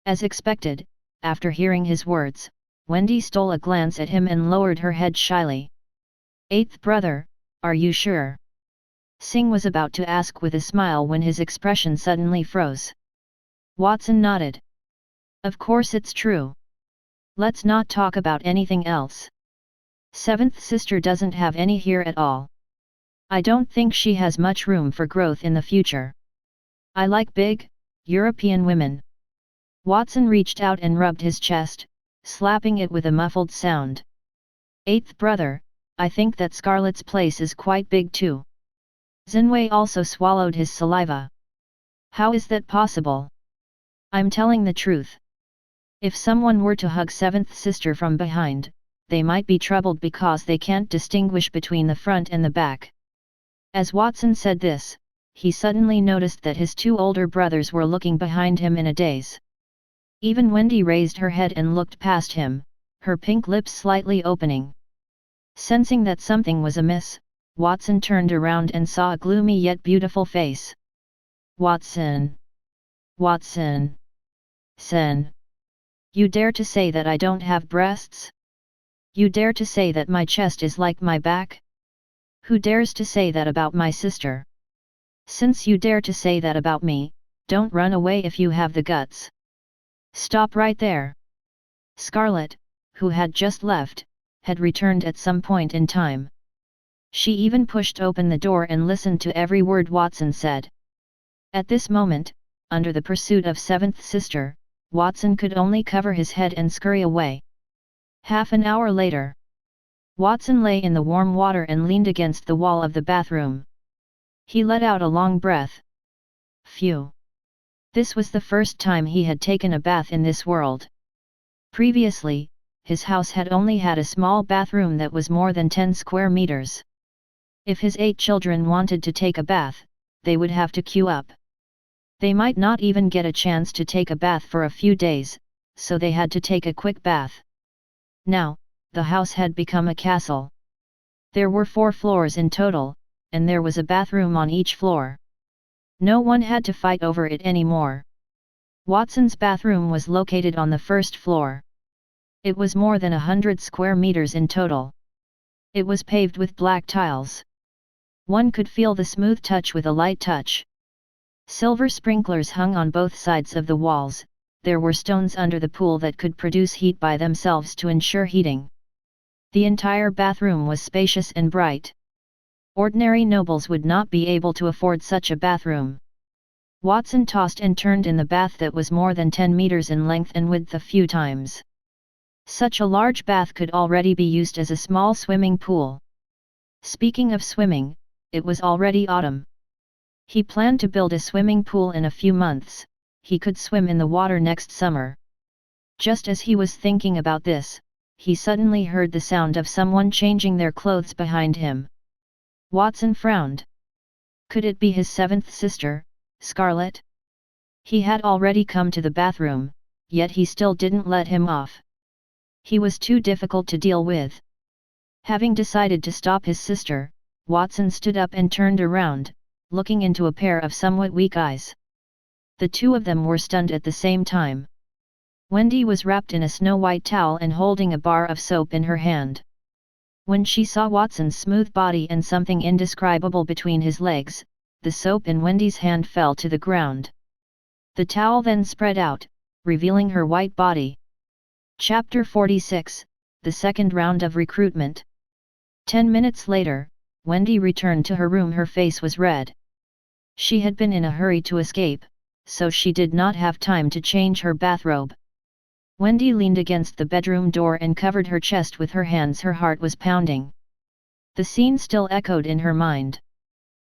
As expected, after hearing his words, Wendy stole a glance at him and lowered her head shyly. Eighth brother, are you sure? Singh was about to ask with a smile when his expression suddenly froze. Watson nodded. Of course it's true. Let's not talk about anything else. Seventh sister doesn't have any here at all. I don't think she has much room for growth in the future. I like big, European women. Watson reached out and rubbed his chest, slapping it with a muffled sound. Eighth brother, I think that Scarlett's place is quite big too. Zinwei also swallowed his saliva. How is that possible? I'm telling the truth. If someone were to hug seventh sister from behind, they might be troubled because they can't distinguish between the front and the back. As Watson said this, he suddenly noticed that his two older brothers were looking behind him in a daze. Even Wendy raised her head and looked past him, her pink lips slightly opening. Sensing that something was amiss, Watson turned around and saw a gloomy yet beautiful face. Watson. Watson. Sen. You dare to say that I don't have breasts? You dare to say that my chest is like my back? Who dares to say that about my sister? Since you dare to say that about me, don't run away if you have the guts. Stop right there. Scarlett, who had just left, had returned at some point in time. She even pushed open the door and listened to every word Watson said. At this moment, under the pursuit of seventh sister, Watson could only cover his head and scurry away. Half an hour later, Watson lay in the warm water and leaned against the wall of the bathroom. He let out a long breath. Phew! This was the first time he had taken a bath in this world. Previously, his house had only had a small bathroom that was more than 10 square meters. If his 8 children wanted to take a bath, they would have to queue up. They might not even get a chance to take a bath for a few days, so they had to take a quick bath. Now, the house had become a castle. There were 4 floors in total, and there was a bathroom on each floor. No one had to fight over it anymore. Watson's bathroom was located on the first floor. It was more than 100 square meters in total. It was paved with black tiles. One could feel the smooth touch with a light touch. Silver sprinklers hung on both sides of the walls. There were stones under the pool that could produce heat by themselves to ensure heating. The entire bathroom was spacious and bright. Ordinary nobles would not be able to afford such a bathroom. Watson tossed and turned in the bath that was more than 10 meters in length and width a few times. Such a large bath could already be used as a small swimming pool. Speaking of swimming, it was already autumn. He planned to build a swimming pool in a few months. He could swim in the water next summer. Just as he was thinking about this, he suddenly heard the sound of someone changing their clothes behind him. Watson frowned. Could it be his 7th sister, Scarlett? He had already come to the bathroom, yet he still didn't let him off. He was too difficult to deal with. Having decided to stop his sister, Watson stood up and turned around, looking into a pair of somewhat weak eyes. The two of them were stunned at the same time. Wendy was wrapped in a snow-white towel and holding a bar of soap in her hand. When she saw Watson's smooth body and something indescribable between his legs, the soap in Wendy's hand fell to the ground. The towel then spread out, revealing her white body. Chapter 46, The Second Round of Recruitment. 10 minutes later, Wendy returned to her room. Her face was red. She had been in a hurry to escape, so she did not have time to change her bathrobe. Wendy leaned against the bedroom door and covered her chest with her hands. Her heart was pounding. The scene still echoed in her mind.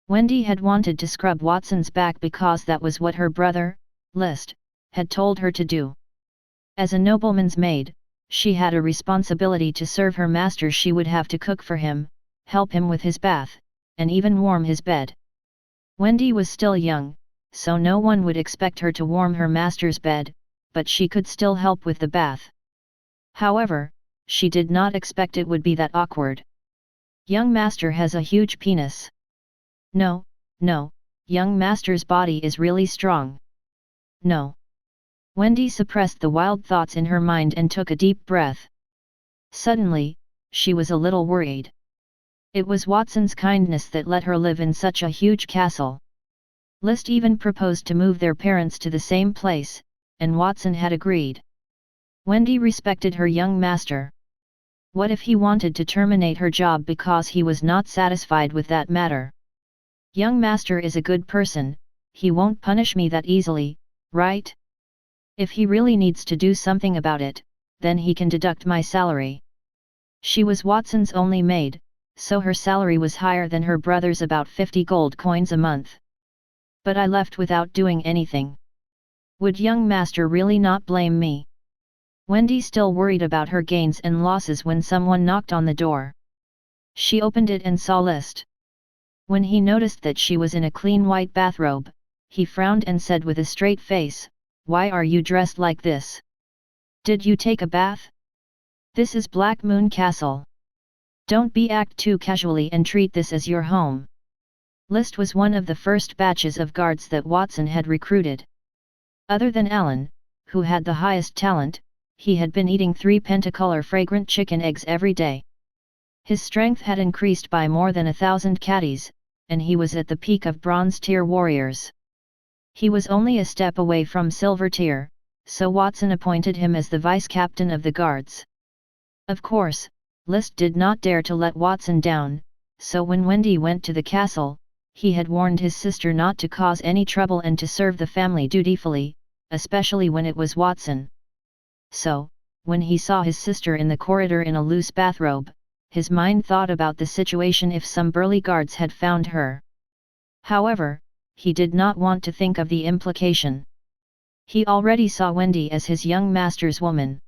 Wendy had wanted to scrub Watson's back because that was what her brother, List, had told her to do. As a nobleman's maid, she had a responsibility to serve her master. She would have to cook for him, help him with his bath, and even warm his bed. Wendy was still young, so no one would expect her to warm her master's bed, but she could still help with the bath. However, she did not expect it would be that awkward. Young master has a huge penis. No, young master's body is really strong. No. Wendy suppressed the wild thoughts in her mind and took a deep breath. Suddenly, she was a little worried. It was Watson's kindness that let her live in such a huge castle. List even proposed to move their parents to the same place, and Watson had agreed. Wendy respected her young master. What if he wanted to terminate her job because he was not satisfied with that matter? Young master is a good person, he won't punish me that easily, right? If he really needs to do something about it, then he can deduct my salary. She was Watson's only maid, so her salary was higher than her brother's, about 50 gold coins a month. But I left without doing anything. Would young master really not blame me? Wendy still worried about her gains and losses when someone knocked on the door. She opened it and saw List. When he noticed that she was in a clean white bathrobe, he frowned and said with a straight face, "Why are you dressed like this? Did you take a bath? This is Black Moon Castle. Don't act too casually and treat this as your home." List was one of the first batches of guards that Watson had recruited. Other than Alan, who had the highest talent, he had been eating 3 pentacolor fragrant chicken eggs every day. His strength had increased by more than 1,000 catties, and he was at the peak of bronze tier warriors. He was only a step away from silver tier, so Watson appointed him as the vice captain of the guards. Of course, List did not dare to let Watson down, so when Wendy went to the castle, he had warned his sister not to cause any trouble and to serve the family dutifully, especially when it was Watson. So, when he saw his sister in the corridor in a loose bathrobe, his mind thought about the situation if some burly guards had found her. However, he did not want to think of the implication. He already saw Wendy as his young master's woman.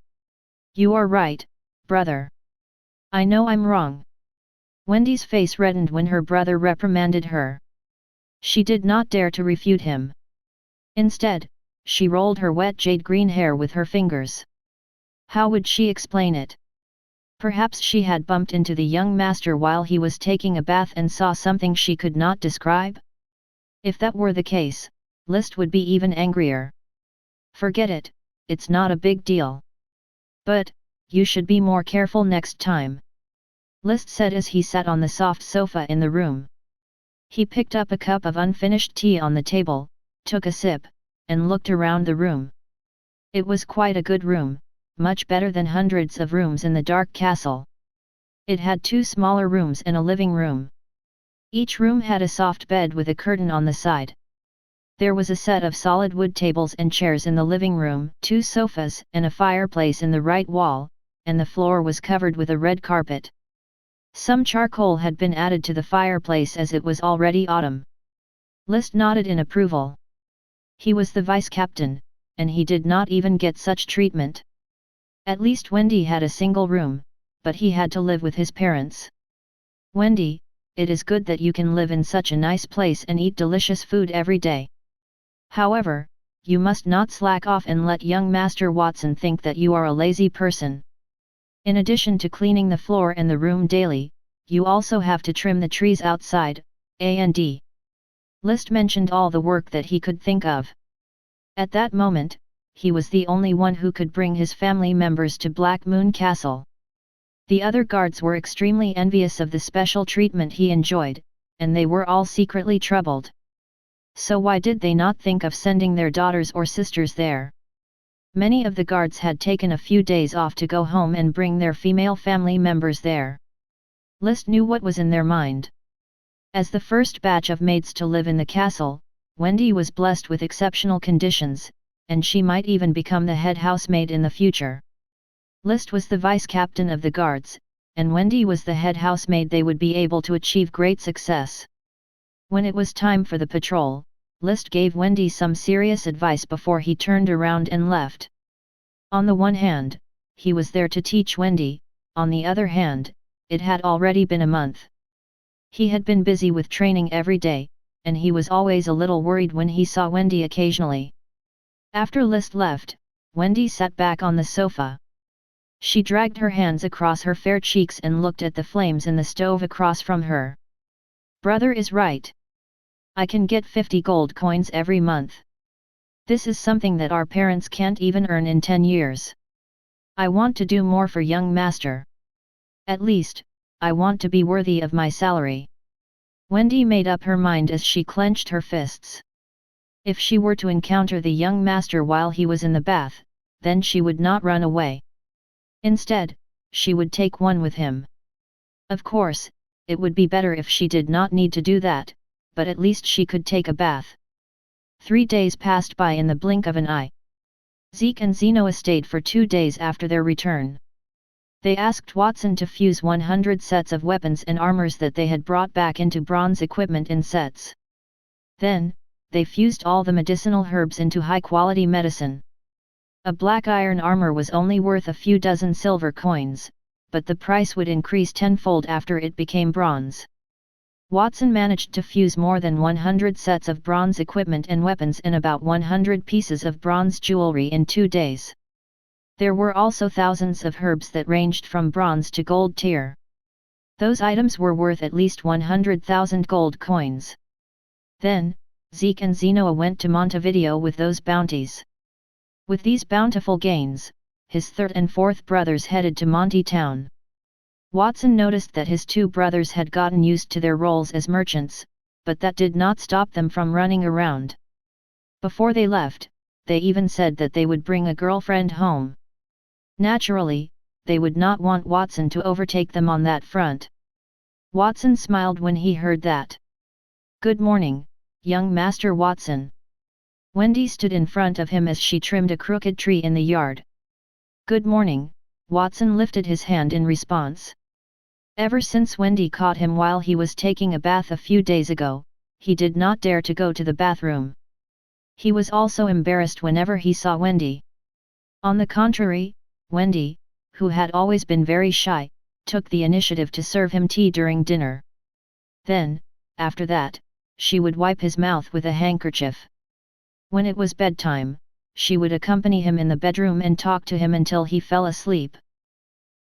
"You are right, brother. I know I'm wrong." Wendy's face reddened when her brother reprimanded her. She did not dare to refute him. Instead, she rolled her wet jade green hair with her fingers. How would she explain it? Perhaps she had bumped into the young master while he was taking a bath and saw something she could not describe? If that were the case, List would be even angrier. "Forget it, it's not a big deal. But, you should be more careful next time," List said as he sat on the soft sofa in the room. He picked up a cup of unfinished tea on the table, took a sip, and looked around the room. It was quite a good room, much better than hundreds of rooms in the dark castle. It had 2 smaller rooms and a living room. Each room had a soft bed with a curtain on the side. There was a set of solid wood tables and chairs in the living room, 2 sofas and a fireplace in the right wall, and the floor was covered with a red carpet. Some charcoal had been added to the fireplace as it was already autumn. List nodded in approval. He was the vice captain, and he did not even get such treatment. At least Wendy had a single room, but he had to live with his parents. "Wendy, it is good that you can live in such a nice place and eat delicious food every day. However, you must not slack off and let young Master Watson think that you are a lazy person. In addition to cleaning the floor and the room daily, you also have to trim the trees outside, and." List mentioned all the work that he could think of. At that moment, he was the only one who could bring his family members to Black Moon Castle. The other guards were extremely envious of the special treatment he enjoyed, and they were all secretly troubled. So why did they not think of sending their daughters or sisters there? Many of the guards had taken a few days off to go home and bring their female family members there. List knew what was in their mind. As the first batch of maids to live in the castle, Wendy was blessed with exceptional conditions, and she might even become the head housemaid in the future. List was the vice captain of the guards, and Wendy was the head housemaid. They would be able to achieve great success. When it was time for the patrol, List gave Wendy some serious advice before he turned around and left. On the one hand, he was there to teach Wendy, on the other hand, it had already been a month. He had been busy with training every day, and he was always a little worried when he saw Wendy occasionally. After List left, Wendy sat back on the sofa. She dragged her hands across her fair cheeks and looked at the flames in the stove across from her. "Brother is right. I can get 50 gold coins every month. This is something that our parents can't even earn in 10 years. I want to do more for young master. At least, I want to be worthy of my salary." Wendy made up her mind as she clenched her fists. If she were to encounter the young master while he was in the bath, then she would not run away. Instead, she would take one with him. Of course, it would be better if she did not need to do that, but at least she could take a bath. 3 days passed by in the blink of an eye. Zeke and Zeno stayed for 2 days after their return. They asked Watson to fuse 100 sets of weapons and armors that they had brought back into bronze equipment in sets. Then, they fused all the medicinal herbs into high-quality medicine. A black iron armor was only worth a few dozen silver coins, but the price would increase tenfold after it became bronze. Watson managed to fuse more than 100 sets of bronze equipment and weapons and about 100 pieces of bronze jewelry in 2 days. There were also thousands of herbs that ranged from bronze to gold tier. Those items were worth at least 100,000 gold coins. Then, Zeke and Zeno went to Montevideo with those bounties. With these bountiful gains, his third and fourth brothers headed to Monty Town. Watson noticed that his two brothers had gotten used to their roles as merchants, but that did not stop them from running around. Before they left, they even said that they would bring a girlfriend home. Naturally, they would not want Watson to overtake them on that front. Watson smiled when he heard that. "Good morning, young Master Watson." Wendy stood in front of him as she trimmed a crooked tree in the yard. "Good morning," Watson lifted his hand in response. Ever since Wendy caught him while he was taking a bath a few days ago, he did not dare to go to the bathroom. He was also embarrassed whenever he saw Wendy. On the contrary, Wendy, who had always been very shy, took the initiative to serve him tea during dinner. Then, after that, she would wipe his mouth with a handkerchief. When it was bedtime, she would accompany him in the bedroom and talk to him until he fell asleep.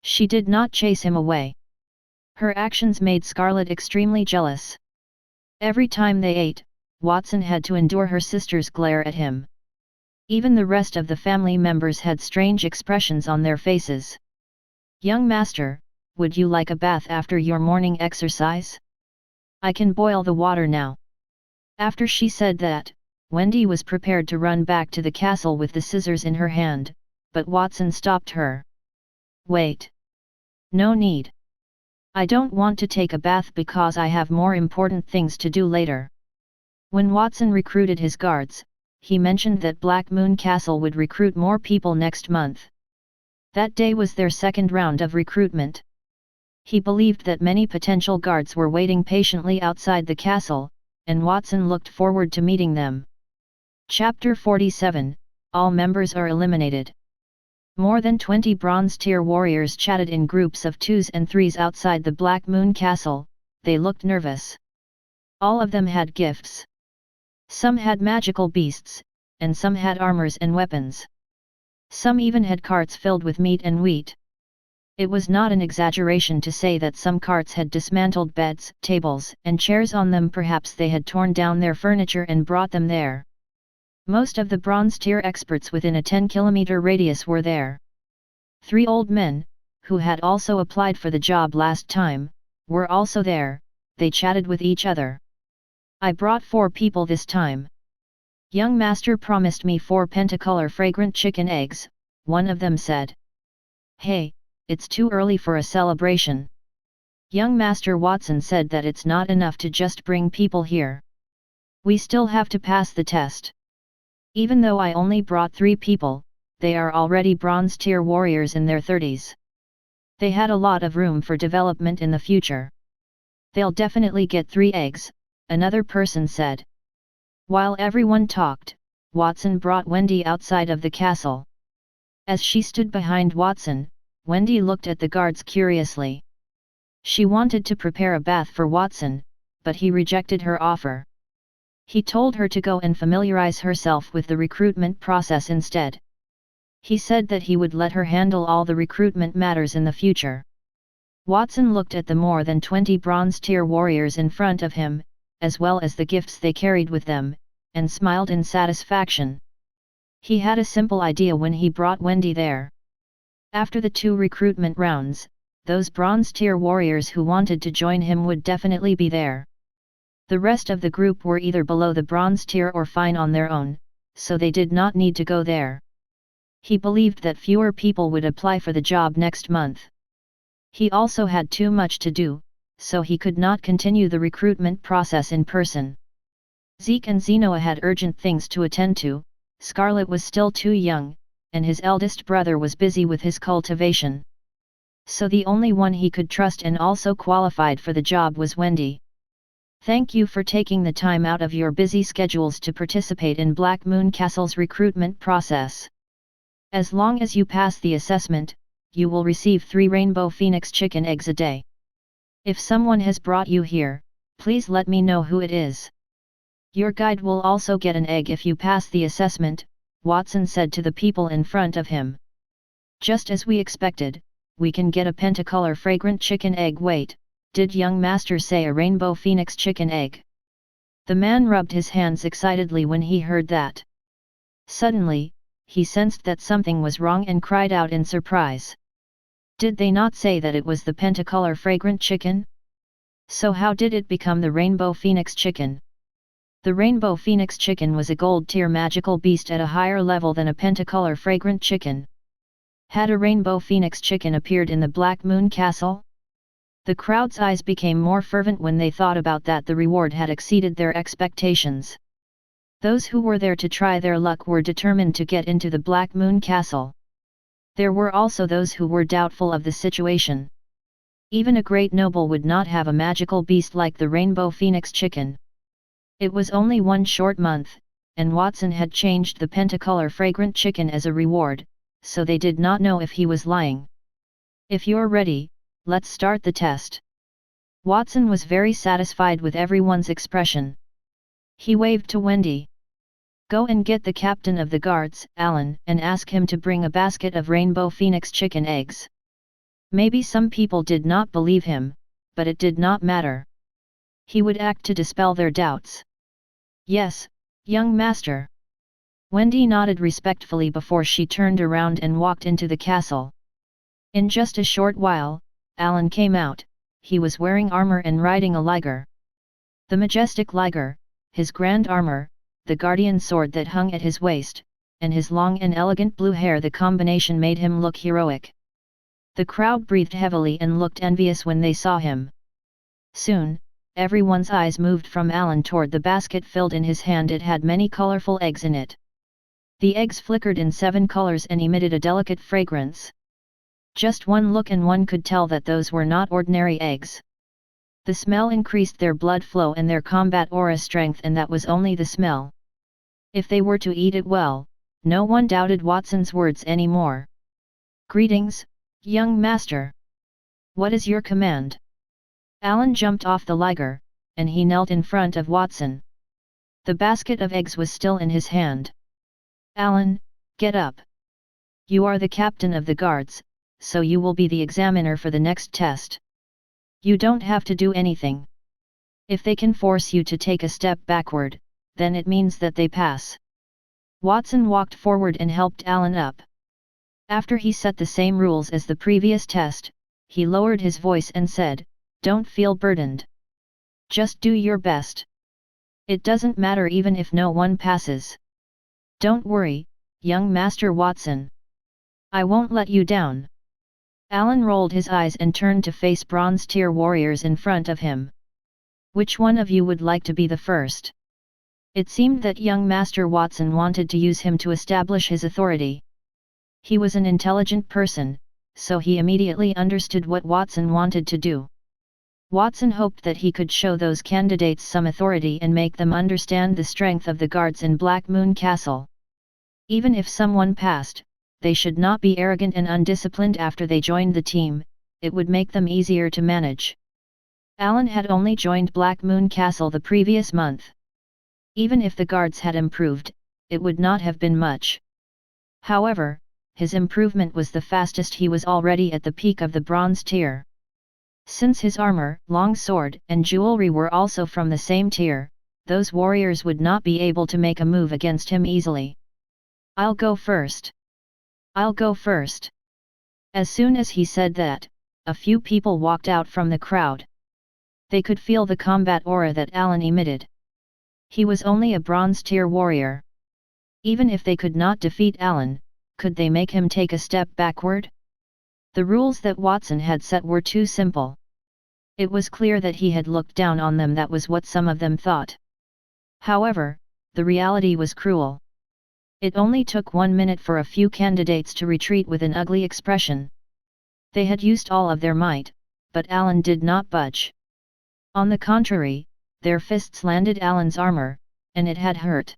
She did not chase him away. Her actions made Scarlett extremely jealous. Every time they ate, Watson had to endure her sister's glare at him. Even the rest of the family members had strange expressions on their faces. "Young master, would you like a bath after your morning exercise? I can boil the water now." After she said that, Wendy was prepared to run back to the castle with the scissors in her hand, but Watson stopped her. "Wait. No need. I don't want to take a bath because I have more important things to do later." When Watson recruited his guards, he mentioned that Black Moon Castle would recruit more people next month. That day was their second round of recruitment. He believed that many potential guards were waiting patiently outside the castle, and Watson looked forward to meeting them. Chapter 47, All members are eliminated. More than 20 Bronze Tier warriors chatted in groups of 2s and 3s outside the Black Moon Castle. They looked nervous. All of them had gifts. Some had magical beasts, and some had armors and weapons. Some even had carts filled with meat and wheat. It was not an exaggeration to say that some carts had dismantled beds, tables, and chairs on them. Perhaps they had torn down their furniture and brought them there. Most of the Bronze Tier experts within a 10-kilometer radius were there. 3 old men, who had also applied for the job last time, were also there. They chatted with each other. "I brought 4 people this time. Young master promised me 4 pentacolor fragrant chicken eggs," one of them said. "Hey, it's too early for a celebration. Young Master Watson said that it's not enough to just bring people here. We still have to pass the test. Even though I only brought 3 people, they are already Bronze Tier warriors in their 30s. They had a lot of room for development in the future. They'll definitely get 3 eggs, another person said. While everyone talked, Watson brought Wendy outside of the castle. As she stood behind Watson, Wendy looked at the guards curiously. She wanted to prepare a bath for Watson, but he rejected her offer. He told her to go and familiarize herself with the recruitment process instead. He said that he would let her handle all the recruitment matters in the future. Watson looked at the more than 20 Bronze Tier warriors in front of him, as well as the gifts they carried with them, and smiled in satisfaction. He had a simple idea when he brought Wendy there. After the 2 recruitment rounds, those Bronze Tier warriors who wanted to join him would definitely be there. The rest of the group were either below the Bronze Tier or fine on their own, so they did not need to go there. He believed that fewer people would apply for the job next month. He also had too much to do, so he could not continue the recruitment process in person. Zeke and Zenoa had urgent things to attend to. Scarlett was still too young, and his eldest brother was busy with his cultivation. So the only one he could trust and also qualified for the job was Wendy. "Thank you for taking the time out of your busy schedules to participate in Black Moon Castle's recruitment process. As long as you pass the assessment, you will receive 3 Rainbow Phoenix chicken eggs a day. If someone has brought you here, please let me know who it is. Your guide will also get an egg if you pass the assessment," Watson said to the people in front of him. "Just as we expected, we can get a pentacolor fragrant chicken egg. Wait, did young master say a Rainbow Phoenix chicken egg?" The man rubbed his hands excitedly when he heard that. Suddenly, he sensed that something was wrong and cried out in surprise. Did they not say that it was the pentacolor fragrant chicken? So how did it become the rainbow phoenix chicken? The rainbow phoenix chicken was a gold-tier magical beast at a higher level than a pentacolor fragrant chicken. Had a rainbow phoenix chicken appeared in the Black Moon Castle? The crowd's eyes became more fervent when they thought about that. The reward had exceeded their expectations. Those who were there to try their luck were determined to get into the Black Moon Castle. There were also those who were doubtful of the situation. Even a great noble would not have a magical beast like the rainbow phoenix chicken. It was only 1 short month, and Watson had changed the pentacolor fragrant chicken as a reward, so they did not know if he was lying. If you're ready, let's start the test. Watson was very satisfied with everyone's expression. He waved to Wendy. Go and get the captain of the guards, Alan, and ask him to bring a basket of rainbow phoenix chicken eggs. Maybe some people did not believe him, but it did not matter. He would act to dispel their doubts. Yes, young master. Wendy nodded respectfully before she turned around and walked into the castle. In just a short while, Alan came out. He was wearing armor and riding a liger. The majestic liger, his grand armor, the guardian sword that hung at his waist, and his long and elegant blue hair, the combination made him look heroic. The crowd breathed heavily and looked envious when they saw him. Soon, everyone's eyes moved from Alan toward the basket filled in his hand. It had many colorful eggs in it. The eggs flickered in 7 colors and emitted a delicate fragrance. Just one look and one could tell that those were not ordinary eggs. The smell increased their blood flow and their combat aura strength, and that was only the smell. If they were to eat it well, no one doubted Watson's words anymore. Greetings, young master. What is your command? Alan jumped off the liger, and he knelt in front of Watson. The basket of eggs was still in his hand. Alan, get up. You are the captain of the guards, so you will be the examiner for the next test. You don't have to do anything. If they can force you to take a step backward, then it means that they pass. Watson walked forward and helped Alan up. After he set the same rules as the previous test, he lowered his voice and said, "Don't feel burdened. Just do your best. It doesn't matter even if no one passes. Don't worry, young Master Watson. I won't let you down." Alan rolled his eyes and turned to face bronze tier warriors in front of him. Which one of you would like to be the first? It seemed that young Master Watson wanted to use him to establish his authority. He was an intelligent person, so he immediately understood what Watson wanted to do. Watson hoped that he could show those candidates some authority and make them understand the strength of the guards in Black Moon Castle. Even if someone passed, they should not be arrogant and undisciplined after they joined the team. It would make them easier to manage. Alan had only joined Black Moon Castle the previous month. Even if the guards had improved, it would not have been much. However, his improvement was the fastest. He was already at the peak of the bronze tier. Since his armor, long sword, and jewelry were also from the same tier, those warriors would not be able to make a move against him easily. I'll go first. I'll go first. As soon as he said that, a few people walked out from the crowd. They could feel the combat aura that Alan emitted. He was only a bronze tier warrior. Even if they could not defeat Alan, could they make him take a step backward? The rules that Watson had set were too simple. It was clear that he had looked down on them. That was what some of them thought. However, the reality was cruel. It only took 1 minute for a few candidates to retreat with an ugly expression. They had used all of their might, but Alan did not budge. On the contrary, their fists landed Alan's armor, and it had hurt.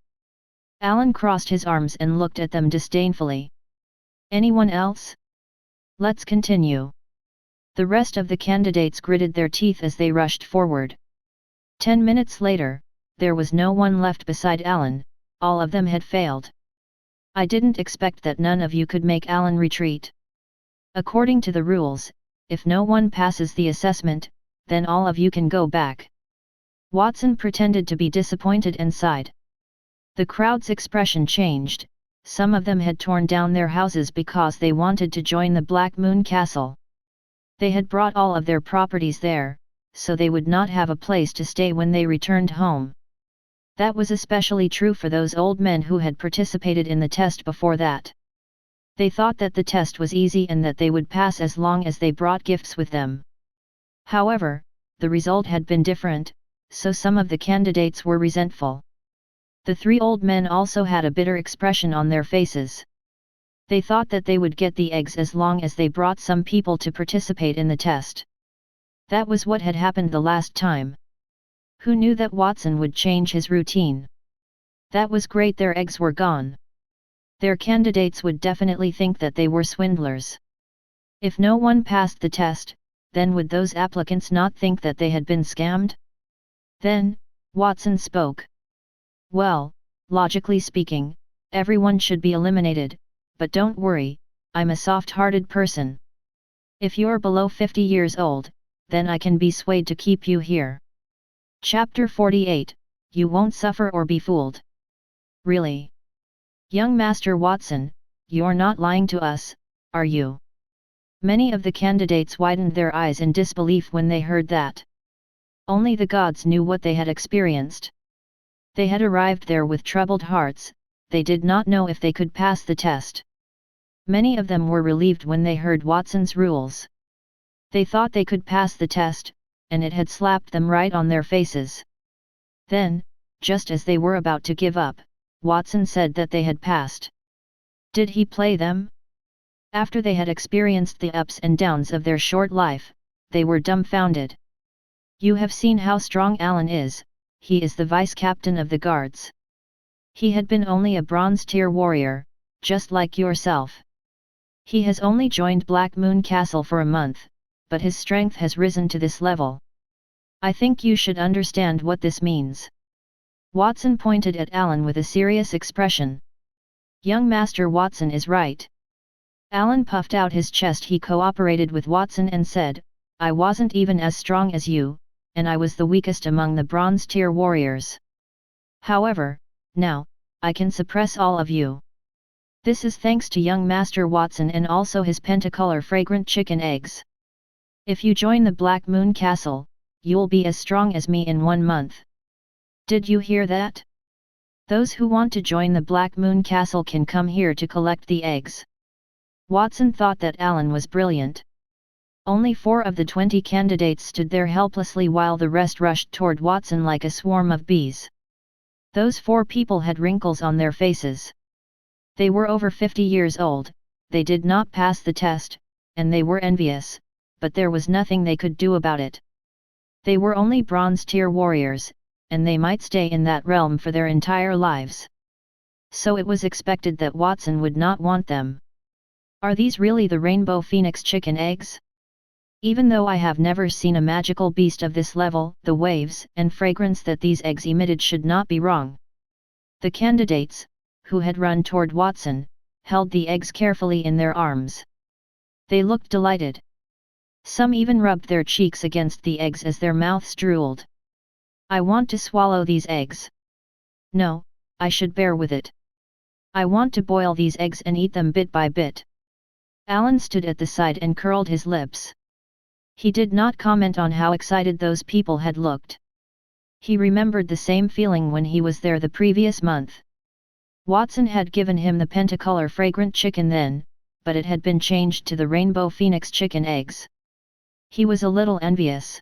Alan crossed his arms and looked at them disdainfully. Anyone else? Let's continue. The rest of the candidates gritted their teeth as they rushed forward. 10 minutes later, there was no one left beside Alan. All of them had failed. I didn't expect that none of you could make Alan retreat. According to the rules, if no one passes the assessment, then all of you can go back. Watson pretended to be disappointed and sighed. The crowd's expression changed. some of them had torn down their houses because they wanted to join the Black Moon Castle. They had brought all of their properties there, so they would not have a place to stay when they returned home. That was especially true for those old men who had participated in the test before that. They thought that the test was easy and that they would pass as long as they brought gifts with them. However, the result had been different, so some of the candidates were resentful. The three old men also had a bitter expression on their faces. They thought that they would get the eggs as long as they brought some people to participate in the test. That was what had happened the last time. Who knew that Watson would change his routine? That was great, their eggs were gone. Their candidates would definitely think that they were swindlers. If no one passed the test, then would those applicants not think that they had been scammed? Then, Watson spoke. Well, logically speaking, everyone should be eliminated, but don't worry, I'm a soft-hearted person. If you're below 50 years old, then I can be swayed to keep you here. Chapter 48, You Won't Suffer or Be Fooled. Really? Young Master Watson, you're not lying to us, are you? Many of the candidates widened their eyes in disbelief when they heard that. Only the gods knew what they had experienced. They had arrived there with troubled hearts, they did not know if they could pass the test. Many of them were relieved when they heard Watson's rules. They thought they could pass the test, and it had slapped them right on their faces. Then, just as they were about to give up, Watson said that they had passed. Did he play them? After they had experienced the ups and downs of their short life, they were dumbfounded. You have seen how strong Alan is, he is the vice-captain of the guards. He had been only a bronze-tier warrior, just like yourself. He has only joined Black Moon Castle for a month, but his strength has risen to this level. I think you should understand what this means. Watson pointed at Alan with a serious expression. Young Master Watson is right. Alan puffed out his chest. He cooperated with Watson and said, I wasn't even as strong as you, and I was the weakest among the bronze-tier warriors. However, now, I can suppress all of you. This is thanks to young Master Watson and also his pentacolor fragrant chicken eggs. If you join the Black Moon Castle, you'll be as strong as me in 1 month. Did you hear that? Those who want to join the Black Moon Castle can come here to collect the eggs. Watson thought that Alan was brilliant. Only 4 of the 20 candidates stood there helplessly while the rest rushed toward Watson like a swarm of bees. Those 4 people had wrinkles on their faces. They were over 50 years old, they did not pass the test, and they were envious, but there was nothing they could do about it. They were only bronze-tier warriors, and they might stay in that realm for their entire lives. So it was expected that Watson would not want them. Are these really the rainbow phoenix chicken eggs? Even though I have never seen a magical beast of this level, the waves and fragrance that these eggs emitted should not be wrong. The candidates, who had run toward Watson, held the eggs carefully in their arms. They looked delighted. Some even rubbed their cheeks against the eggs as their mouths drooled. I want to swallow these eggs. No, I should bear with it. I want to boil these eggs and eat them bit by bit. Alan stood at the side and curled his lips. He did not comment on how excited those people had looked. He remembered the same feeling when he was there the previous month. Watson had given him the pentacolor fragrant chicken then, but it had been changed to the rainbow phoenix chicken eggs. He was a little envious.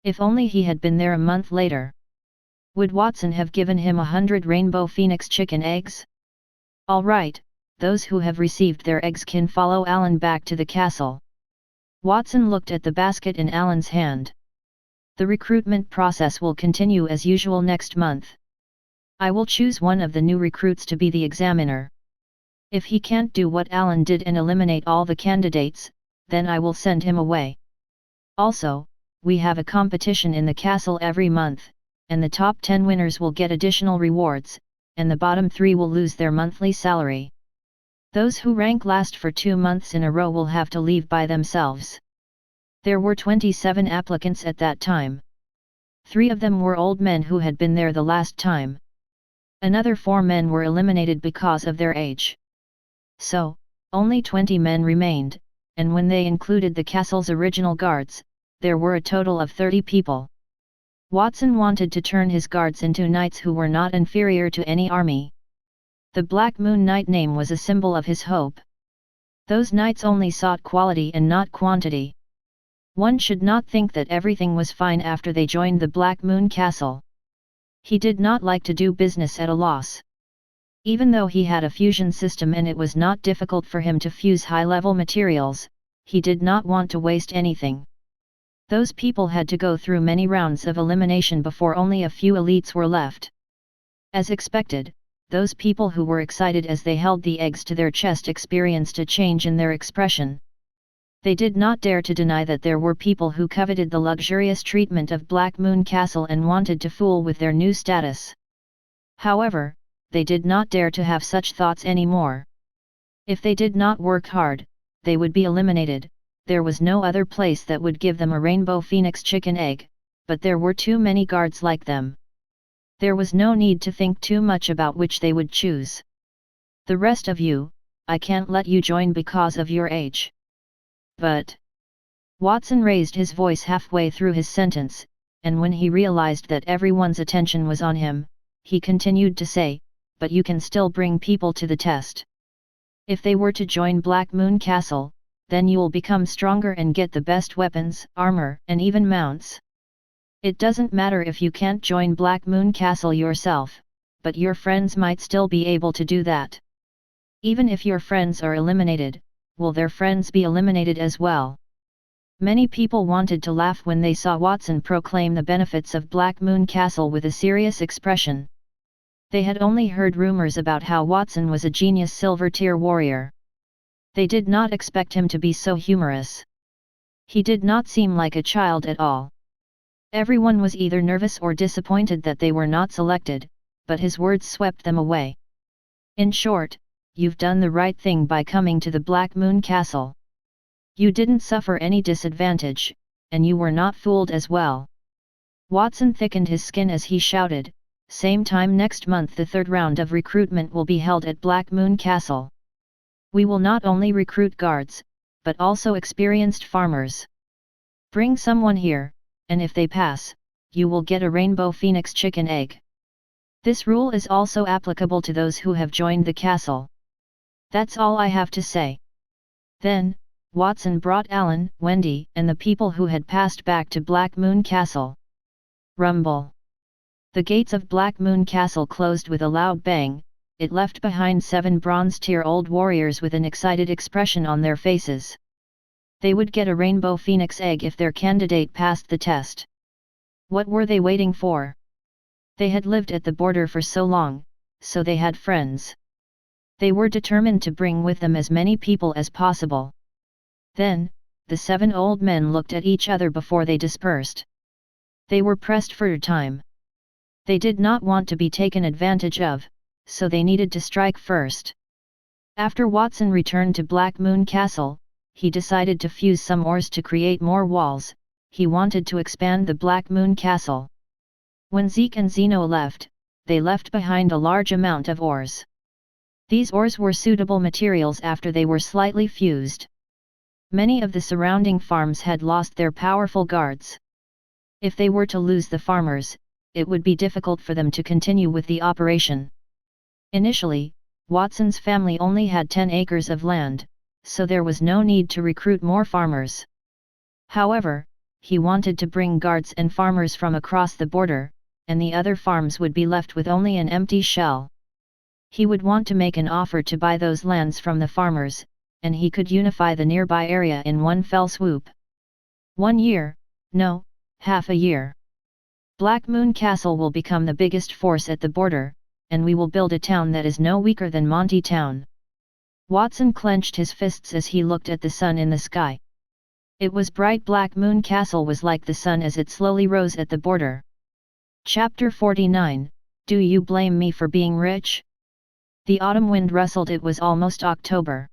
If only he had been there a month later. Would Watson have given him 100 rainbow phoenix chicken eggs? All right, those who have received their eggs can follow Alan back to the castle. Watson looked at the basket in Alan's hand. The recruitment process will continue as usual next month. I will choose one of the new recruits to be the examiner. If he can't do what Alan did and eliminate all the candidates, then I will send him away. Also, we have a competition in the castle every month, and the top 10 winners will get additional rewards, and the bottom 3 will lose their monthly salary. Those who rank last for 2 months in a row will have to leave by themselves. There were 27 applicants at that time. 3 of them were old men who had been there the last time. Another 4 men were eliminated because of their age. So, only 20 men remained, and when they included the castle's original guards, there were a total of 30 people. Watson wanted to turn his guards into knights who were not inferior to any army. The Black Moon Knight name was a symbol of his hope. Those knights only sought quality and not quantity. One should not think that everything was fine after they joined the Black Moon Castle. He did not like to do business at a loss. Even though he had a fusion system and it was not difficult for him to fuse high-level materials, he did not want to waste anything. Those people had to go through many rounds of elimination before only a few elites were left. As expected, those people who were excited as they held the eggs to their chest experienced a change in their expression. They did not dare to deny that there were people who coveted the luxurious treatment of Black Moon Castle and wanted to fool with their new status. However, they did not dare to have such thoughts anymore. If they did not work hard, they would be eliminated. There was no other place that would give them a rainbow phoenix chicken egg, but there were too many guards like them. There was no need to think too much about which they would choose. The rest of you, I can't let you join because of your age. But Watson raised his voice halfway through his sentence, and when he realized that everyone's attention was on him, he continued to say, but you can still bring people to the test. If they were to join Black Moon Castle, then you'll become stronger and get the best weapons, armor, and even mounts. It doesn't matter if you can't join Black Moon Castle yourself, but your friends might still be able to do that. Even if your friends are eliminated, will their friends be eliminated as well? Many people wanted to laugh when they saw Watson proclaim the benefits of Black Moon Castle with a serious expression. They had only heard rumors about how Watson was a genius silver-tier warrior. They did not expect him to be so humorous. He did not seem like a child at all. Everyone was either nervous or disappointed that they were not selected, but his words swept them away. In short, you've done the right thing by coming to the Black Moon Castle. You didn't suffer any disadvantage, and you were not fooled as well. Watson thickened his skin as he shouted, same time next month the 3rd round of recruitment will be held at Black Moon Castle. We will not only recruit guards, but also experienced farmers. Bring someone here, and if they pass, you will get a rainbow phoenix chicken egg. This rule is also applicable to those who have joined the castle. That's all I have to say. Then, Watson brought Alan, Wendy, and the people who had passed back to Black Moon Castle. Rumble. The gates of Black Moon Castle closed with a loud bang. It left behind 7 bronze-tier old warriors with an excited expression on their faces. They would get a rainbow phoenix egg if their candidate passed the test. What were they waiting for? They had lived at the border for so long, so they had friends. They were determined to bring with them as many people as possible. Then, the 7 old men looked at each other before they dispersed. They were pressed for time. They did not want to be taken advantage of, so they needed to strike first. After Watson returned to Black Moon Castle, he decided to fuse some ores to create more walls. He wanted to expand the Black Moon Castle. When Zeke and Zeno left, they left behind a large amount of ores. These ores were suitable materials after they were slightly fused. Many of the surrounding farms had lost their powerful guards. If they were to lose the farmers, it would be difficult for them to continue with the operation. Initially, Watson's family only had 10 acres of land, so there was no need to recruit more farmers. However, he wanted to bring guards and farmers from across the border, and the other farms would be left with only an empty shell. He would want to make an offer to buy those lands from the farmers, and he could unify the nearby area in one fell swoop. 1 year, no, half a year. Black Moon Castle will become the biggest force at the border, and we will build a town that is no weaker than Monty Town. Watson clenched his fists as he looked at the sun in the sky. It was bright. Black Moon Castle was like the sun as it slowly rose at the border. Chapter 49, Do You Blame Me for Being Rich? The autumn wind rustled. It was almost October.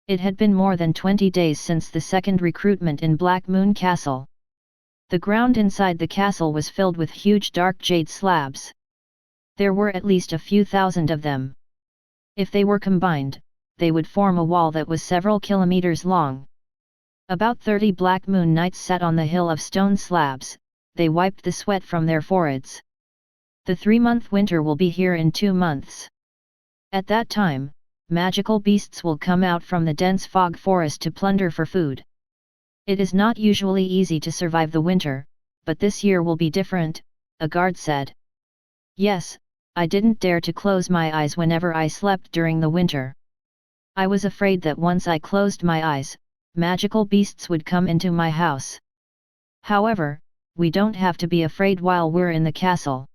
It had been more than 20 days since the 2nd recruitment in Black Moon Castle. The ground inside the castle was filled with huge dark jade slabs. There were at least a few thousand of them. If they were combined, they would form a wall that was several kilometers long. About 30 black moon nights sat on the hill of stone slabs, they wiped the sweat from their foreheads. The 3-month winter will be here in 2 months. At that time, magical beasts will come out from the dense fog forest to plunder for food. It is not usually easy to survive the winter, but this year will be different, a guard said. Yes, I didn't dare to close my eyes whenever I slept during the winter. I was afraid that once I closed my eyes, magical beasts would come into my house. However, we don't have to be afraid while we're in the castle.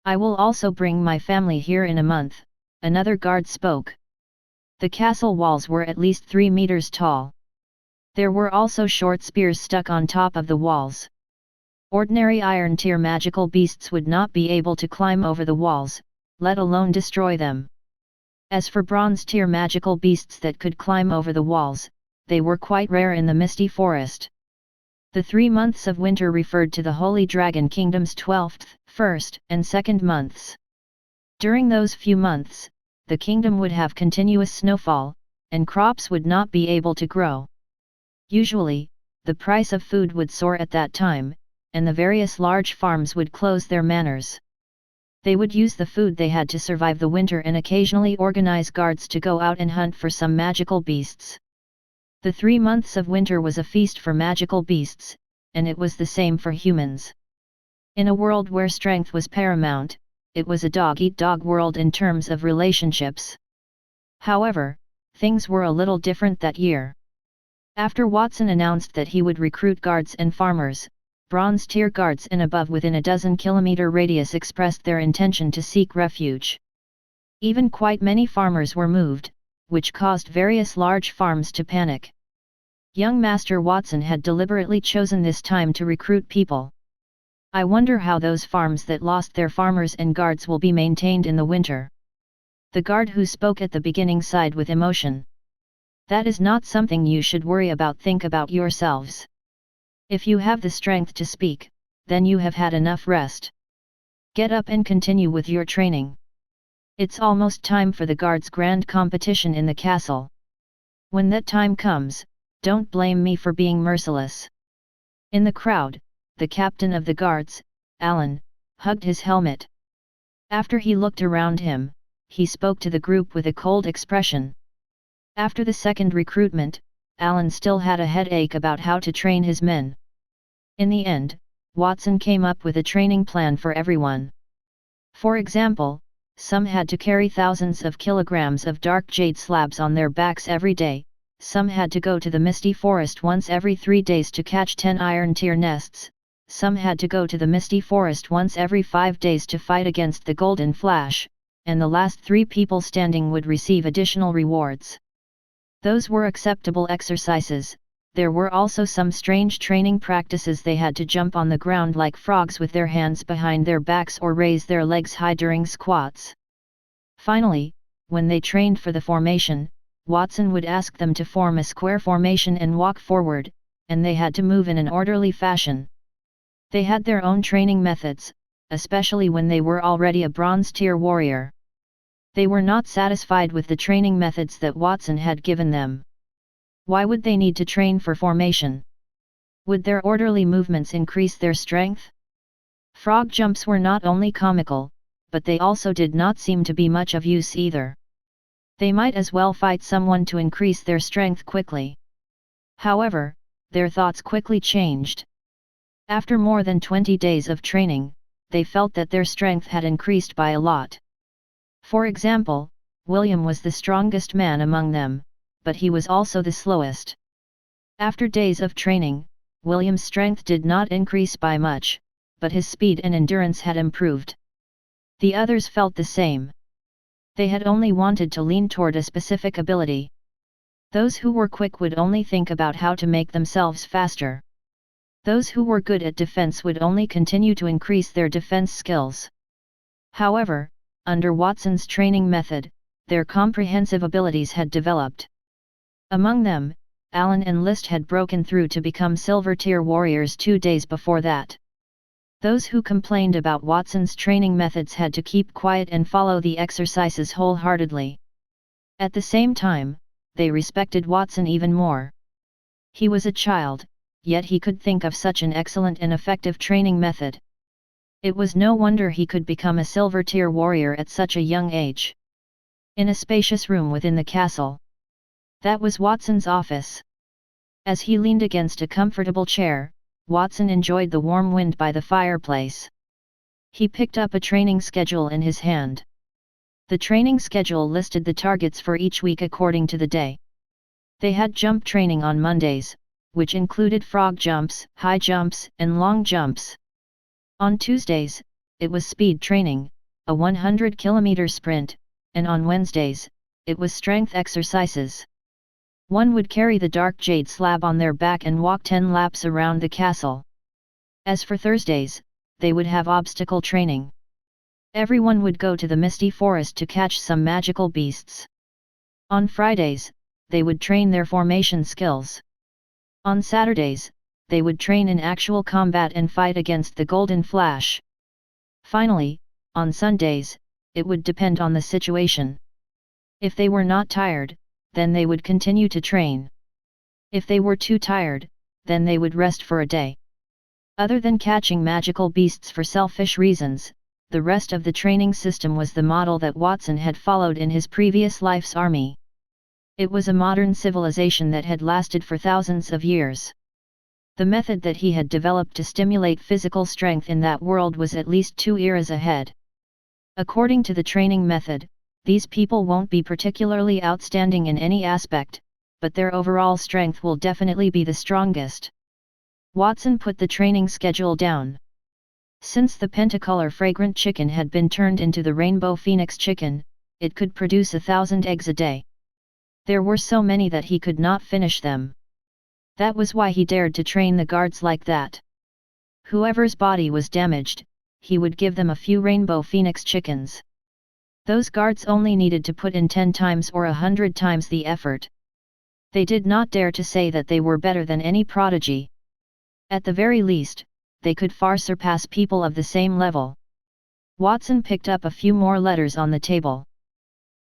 I will also bring my family here in a month, another guard spoke. The castle walls were at least 3 meters tall. There were also short spears stuck on top of the walls. Ordinary iron tier magical beasts would not be able to climb over the walls, let alone destroy them. As for bronze tier magical beasts that could climb over the walls, they were quite rare in the misty forest. The 3 months of winter referred to the Holy Dragon Kingdom's 12th, 1st, and 2nd months. During those few months, the kingdom would have continuous snowfall, and crops would not be able to grow. Usually, the price of food would soar at that time, and the various large farms would close their manors. They would use the food they had to survive the winter and occasionally organize guards to go out and hunt for some magical beasts. The 3 months of winter was a feast for magical beasts, and it was the same for humans. In a world where strength was paramount, it was a dog-eat-dog world in terms of relationships. However, things were a little different that year. After Watson announced that he would recruit guards and farmers, bronze tier guards and above within a 12-kilometer radius expressed their intention to seek refuge. Even quite many farmers were moved, which caused various large farms to panic. Young Master Watson had deliberately chosen this time to recruit people. I wonder how those farms that lost their farmers and guards will be maintained in the winter. The guard who spoke at the beginning sighed with emotion. That is not something you should worry about. Think about yourselves. If you have the strength to speak, then you have had enough rest. Get up and continue with your training. It's almost time for the guards' grand competition in the castle. When that time comes, don't blame me for being merciless. In the crowd, the captain of the guards, Alan, hugged his helmet. After he looked around him, he spoke to the group with a cold expression. After the second recruitment, Alan still had a headache about how to train his men. In the end, Watson came up with a training plan for everyone. For example, some had to carry thousands of kilograms of dark jade slabs on their backs every day, some had to go to the misty forest once every 3 days to catch 10 iron tier nests, some had to go to the misty forest once every 5 days to fight against the golden flash, and the last 3 people standing would receive additional rewards. Those were acceptable exercises. There were also some strange training practices. They had to jump on the ground like frogs with their hands behind their backs or raise their legs high during squats. Finally, when they trained for the formation, Watson would ask them to form a square formation and walk forward, and they had to move in an orderly fashion. They had their own training methods, especially when they were already a bronze tier warrior. They were not satisfied with the training methods that Watson had given them. Why would they need to train for formation? Would their orderly movements increase their strength? Frog jumps were not only comical, but they also did not seem to be much of use either. They might as well fight someone to increase their strength quickly. However, their thoughts quickly changed. After more than 20 days of training, they felt that their strength had increased by a lot. For example, William was the strongest man among them, but he was also the slowest. After days of training, William's strength did not increase by much, but his speed and endurance had improved. The others felt the same. They had only wanted to lean toward a specific ability. Those who were quick would only think about how to make themselves faster. Those who were good at defense would only continue to increase their defense skills. However, under Watson's training method, their comprehensive abilities had developed. Among them, Alan and List had broken through to become silver tier warriors 2 days before that. Those who complained about Watson's training methods had to keep quiet and follow the exercises wholeheartedly. At the same time, they respected Watson even more. He was a child, yet he could think of such an excellent and effective training method. It was no wonder he could become a silver-tier warrior at such a young age. In a spacious room within the castle. That was Watson's office. As he leaned against a comfortable chair, Watson enjoyed the warm wind by the fireplace. He picked up a training schedule in his hand. The training schedule listed the targets for each week according to the day. They had jump training on Mondays, which included frog jumps, high jumps, and long jumps. On Tuesdays, it was speed training, a 100-kilometer sprint, and on Wednesdays, it was strength exercises. One would carry the dark jade slab on their back and walk 10 laps around the castle. As for Thursdays, they would have obstacle training. Everyone would go to the misty forest to catch some magical beasts. On Fridays, they would train their formation skills. On Saturdays, they would train in actual combat and fight against the Golden Flash. Finally, on Sundays, it would depend on the situation. If they were not tired, then they would continue to train. If they were too tired, then they would rest for a day. Other than catching magical beasts for selfish reasons, the rest of the training system was the model that Watson had followed in his previous life's army. It was a modern civilization that had lasted for thousands of years. The method that he had developed to stimulate physical strength in that world was at least 2 eras ahead. According to the training method, these people won't be particularly outstanding in any aspect, but their overall strength will definitely be the strongest. Watson put the training schedule down. Since the pentacolor fragrant chicken had been turned into the rainbow phoenix chicken, it could produce 1,000 eggs a day. There were so many that he could not finish them. That was why he dared to train the guards like that. Whoever's body was damaged, he would give them a few rainbow phoenix chickens. Those guards only needed to put in 10 times or 100 times the effort. They did not dare to say that they were better than any prodigy. At the very least, they could far surpass people of the same level. Watson picked up a few more letters on the table.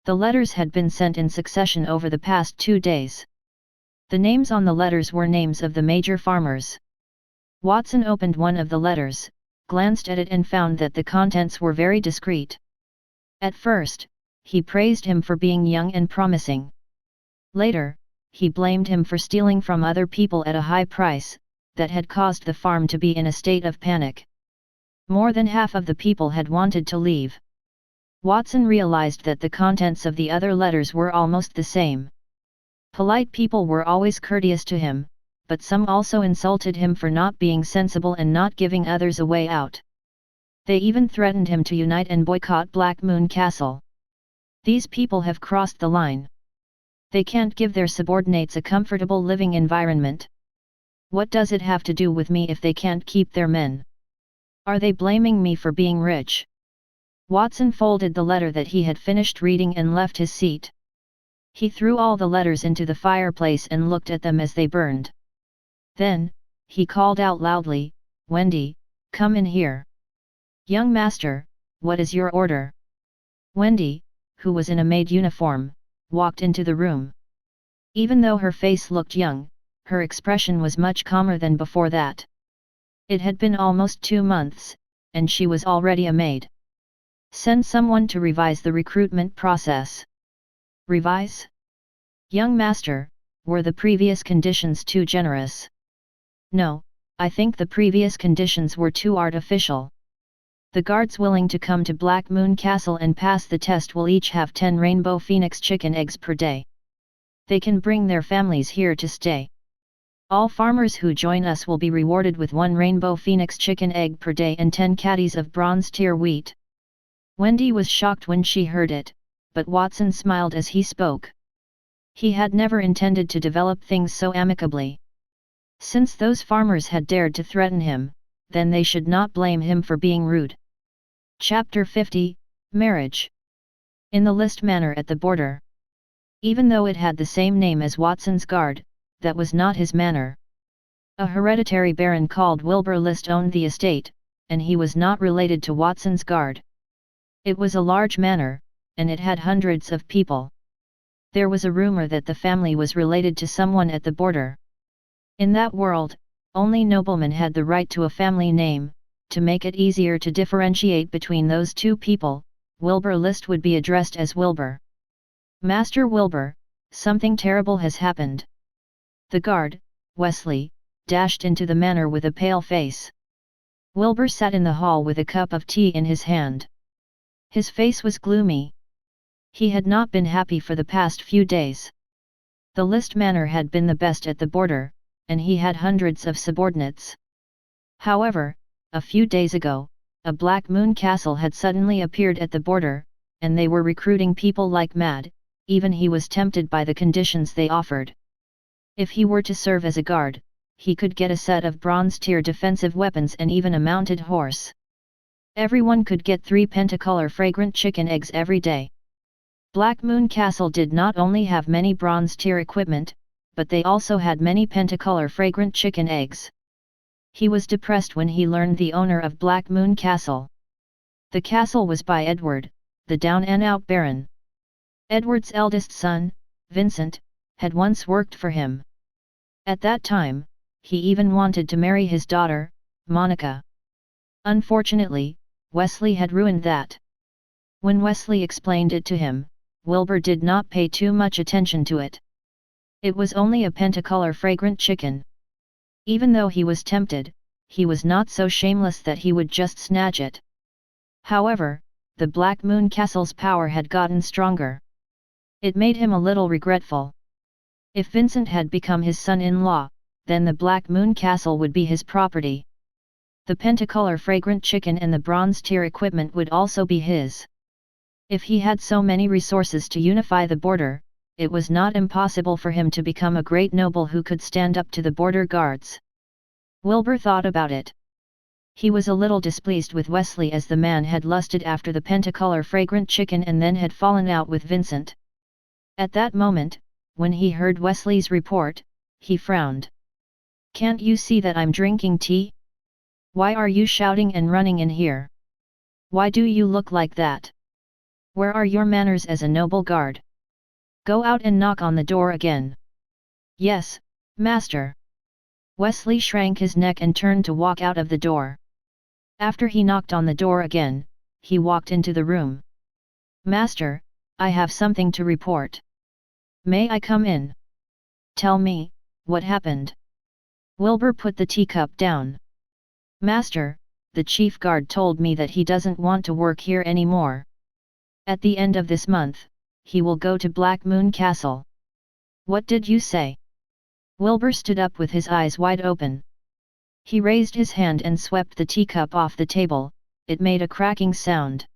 The letters had been sent in succession over the past 2 days. The names on the letters were names of the major farmers. Watson opened one of the letters, glanced at it and found that the contents were very discreet. At first, he praised him for being young and promising. Later, he blamed him for stealing from other people at a high price, that had caused the farm to be in a state of panic. More than half of the people had wanted to leave. Watson realized that the contents of the other letters were almost the same. Polite people were always courteous to him, but some also insulted him for not being sensible and not giving others a way out. They even threatened him to unite and boycott Black Moon Castle. These people have crossed the line. They can't give their subordinates a comfortable living environment. What does it have to do with me if they can't keep their men? Are they blaming me for being rich? Watson folded the letter that he had finished reading and left his seat. He threw all the letters into the fireplace and looked at them as they burned. Then, he called out loudly, "Wendy, come in here." "Young master, what is your order?" Wendy, who was in a maid uniform, walked into the room. Even though her face looked young, her expression was much calmer than before that. It had been almost 2 months, and she was already a maid. "Send someone to revise the recruitment process." "Revise? Young master, were the previous conditions too generous?" "No, I think the previous conditions were too artificial. The guards willing to come to Black Moon Castle and pass the test will each have 10 rainbow phoenix chicken eggs per day. They can bring their families here to stay. All farmers who join us will be rewarded with 1 rainbow phoenix chicken egg per day and 10 caddies of bronze tier wheat." Wendy was shocked when she heard it, but Watson smiled as he spoke. He had never intended to develop things so amicably. Since those farmers had dared to threaten him, then they should not blame him for being rude. Chapter 50, Marriage. In the List Manor at the border. Even though it had the same name as Watson's guard, that was not his manor. A hereditary baron called Wilbur List owned the estate, and he was not related to Watson's guard. It was a large manor, and it had hundreds of people. There was a rumor that the family was related to someone at the border. In that world, only noblemen had the right to a family name. To make it easier to differentiate between those two people, Wilbur List would be addressed as Wilbur. Master Wilbur, something terrible has happened. The guard, Wesley, dashed into the manor with a pale face. Wilbur sat in the hall with a cup of tea in his hand. His face was gloomy. He had not been happy for the past few days. The List manor had been the best at the border, and he had hundreds of subordinates. However, a few days ago, a Black Moon castle had suddenly appeared at the border, and they were recruiting people like mad. Even he was tempted by the conditions they offered. If he were to serve as a guard, he could get a set of bronze-tier defensive weapons and even a mounted horse. Everyone could get 3 pentacolor fragrant chicken eggs every day. Black Moon Castle did not only have many bronze-tier equipment, but they also had many pentacolor fragrant chicken eggs. He was depressed when he learned the owner of Black Moon Castle. The castle was by Edward, the down-and-out baron. Edward's eldest son, Vincent, had once worked for him. At that time, he even wanted to marry his daughter, Monica. Unfortunately, Wesley had ruined that. When Wesley explained it to him, Wilbur did not pay too much attention to it. It was only a pentacolor fragrant chicken. Even though he was tempted, he was not so shameless that he would just snatch it. However, the Black Moon Castle's power had gotten stronger. It made him a little regretful. If Vincent had become his son-in-law, then the Black Moon Castle would be his property. The pentacolor fragrant chicken and the bronze-tier equipment would also be his. If he had so many resources to unify the border, it was not impossible for him to become a great noble who could stand up to the border guards. Wilbur thought about it. He was a little displeased with Wesley as the man had lusted after the pentacolor fragrant chicken and then had fallen out with Vincent. At that moment, when he heard Wesley's report, he frowned. "Can't you see that I'm drinking tea? Why are you shouting and running in here? Why do you look like that? Where are your manners as a noble guard? Go out and knock on the door again." "Yes, master." Wesley shrank his neck and turned to walk out of the door. After he knocked on the door again, he walked into the room. "Master, I have something to report." "May I come in?" "Tell me, what happened?" Wilbur put the teacup down. "Master, the chief guard told me that he doesn't want to work here anymore. At the end of this month, he will go to Black Moon Castle." "What did you say?" Wilbur stood up with his eyes wide open. He raised his hand and swept the teacup off the table. It made a cracking sound.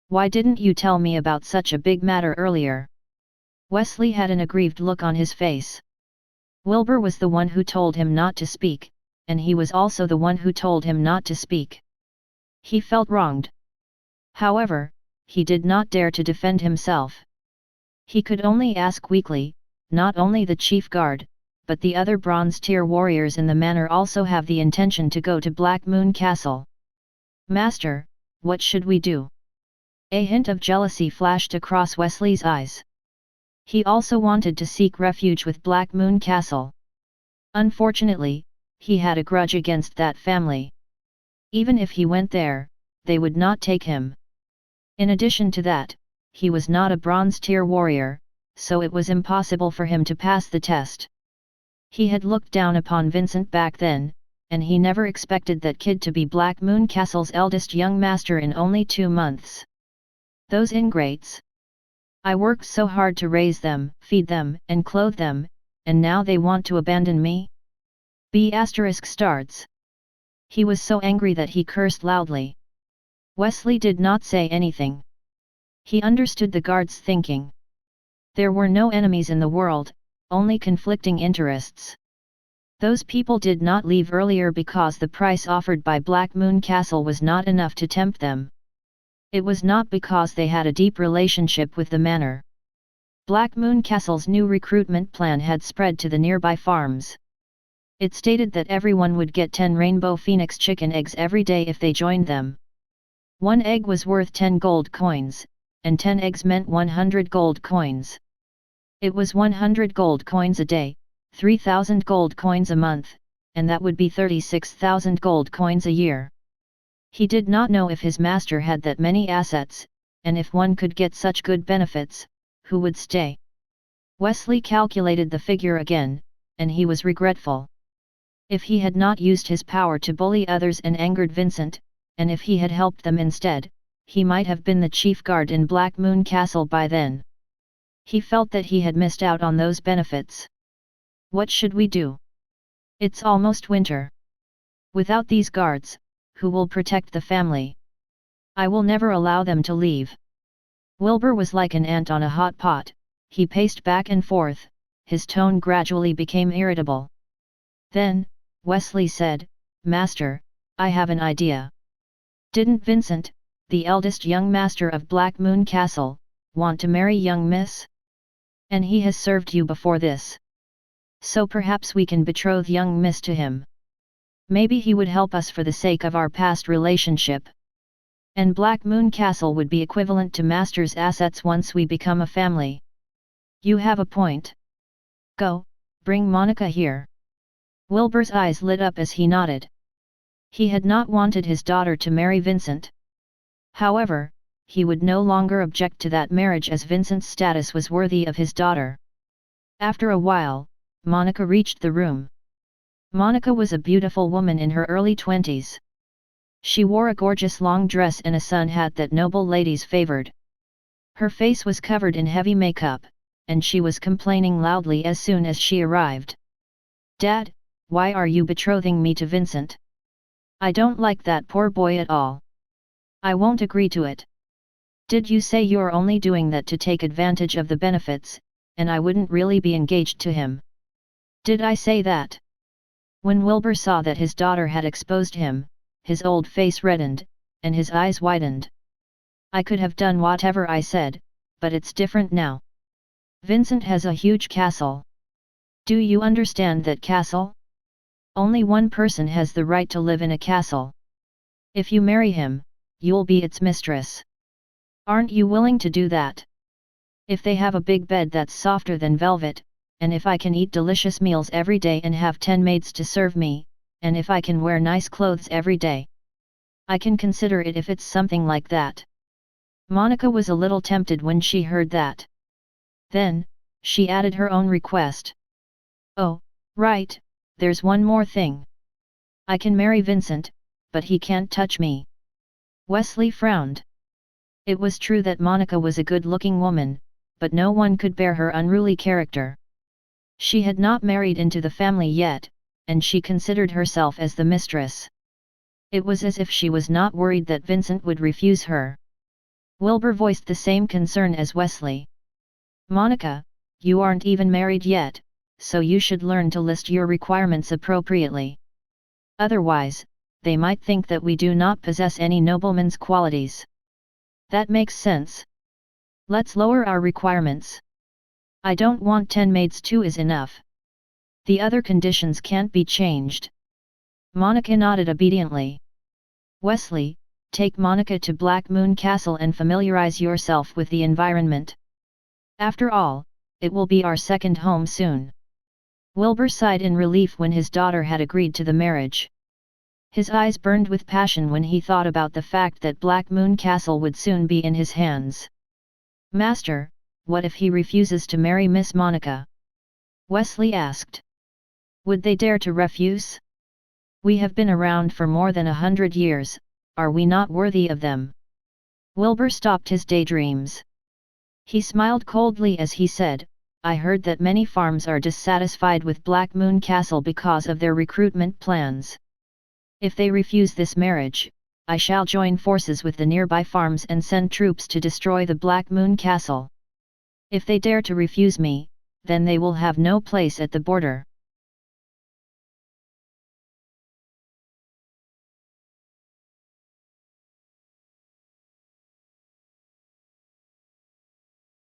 "Why didn't you tell me about such a big matter earlier?" Wesley had an aggrieved look on his face. Wilbur was the one who told him not to speak, and he was also the one who told him not to speak. He felt wronged. However, he did not dare to defend himself. He could only ask weakly. Not only the chief guard, but the other bronze-tier warriors in the manor also have the intention to go to Black Moon Castle. "Master, what should we do?" A hint of jealousy flashed across Wesley's eyes. He also wanted to seek refuge with Black Moon Castle. Unfortunately, he had a grudge against that family. Even if he went there, they would not take him. In addition to that, he was not a bronze-tier warrior, so it was impossible for him to pass the test. He had looked down upon Vincent back then, and he never expected that kid to be Black Moon Castle's eldest young master in only 2 months. Those ingrates! I worked so hard to raise them, feed them, and clothe them, and now they want to abandon me? B*****. He was so angry that he cursed loudly. Wesley did not say anything. He understood the guard's thinking. There were no enemies in the world, only conflicting interests. Those people did not leave earlier because the price offered by Black Moon Castle was not enough to tempt them. It was not because they had a deep relationship with the manor. Black Moon Castle's new recruitment plan had spread to the nearby farms. It stated that everyone would get 10 rainbow phoenix chicken eggs every day if they joined them. One egg was worth 10 gold coins, and 10 eggs meant 100 gold coins. It was 100 gold coins a day, 3,000 gold coins a month, and that would be 36,000 gold coins a year. He did not know if his master had that many assets, and if one could get such good benefits, who would stay? Wesley calculated the figure again, and he was regretful. If he had not used his power to bully others and angered Vincent, and if he had helped them instead, he might have been the chief guard in Black Moon Castle by then. He felt that he had missed out on those benefits. What should we do? It's almost winter. Without these guards, who will protect the family? I will never allow them to leave. Wilbur was like an ant on a hot pot. He paced back and forth, his tone gradually became irritable. Then, Wesley said, "Master, I have an idea. Didn't Vincent, the eldest young master of Black Moon Castle, want to marry young Miss? And he has served you before this. So perhaps we can betroth young Miss to him. Maybe he would help us for the sake of our past relationship. And Black Moon Castle would be equivalent to Master's assets once we become a family. You have a point. Go, bring Monica here." Wilbur's eyes lit up as he nodded. He had not wanted his daughter to marry Vincent. However, he would no longer object to that marriage as Vincent's status was worthy of his daughter. After a while, Monica reached the room. Monica was a beautiful woman in her early 20s. She wore a gorgeous long dress and a sun hat that noble ladies favored. Her face was covered in heavy makeup, and she was complaining loudly as soon as she arrived. "Dad, why are you betrothing me to Vincent? I don't like that poor boy at all. I won't agree to it. Did you say you're only doing that to take advantage of the benefits, and I wouldn't really be engaged to him? Did I say that?" When Wilbur saw that his daughter had exposed him, his old face reddened, and his eyes widened. "I could have done whatever I said, but it's different now. Vincent has a huge castle. Do you understand that castle? Only one person has the right to live in a castle. If you marry him, you'll be its mistress. Aren't you willing to do that? If they have a big bed that's softer than velvet, and if I can eat delicious meals every day and have 10 maids to serve me, and if I can wear nice clothes every day, I can consider it if it's something like that." Monica was a little tempted when she heard that. Then, she added her own request. "Oh, right, there's one more thing. I can marry Vincent, but he can't touch me." Wesley frowned. It was true that Monica was a good-looking woman, but no one could bear her unruly character. She had not married into the family yet, and she considered herself as the mistress. It was as if she was not worried that Vincent would refuse her. Wilbur voiced the same concern as Wesley. "Monica, you aren't even married yet, so you should learn to list your requirements appropriately. Otherwise, they might think that we do not possess any nobleman's qualities." "That makes sense. Let's lower our requirements. I don't want 10 maids, 2 is enough. The other conditions can't be changed." Monica nodded obediently. "Wesley, take Monica to Black Moon Castle and familiarize yourself with the environment. After all, it will be our second home soon." Wilbur sighed in relief when his daughter had agreed to the marriage. His eyes burned with passion when he thought about the fact that Black Moon Castle would soon be in his hands. "Master, what if he refuses to marry Miss Monica?" Wesley asked. "Would they dare to refuse? We have been around for more than 100 years, are we not worthy of them?" Wilbur stopped his daydreams. He smiled coldly as he said, "I heard that many farms are dissatisfied with Black Moon Castle because of their recruitment plans. If they refuse this marriage, I shall join forces with the nearby farms and send troops to destroy the Black Moon Castle. If they dare to refuse me, then they will have no place at the border."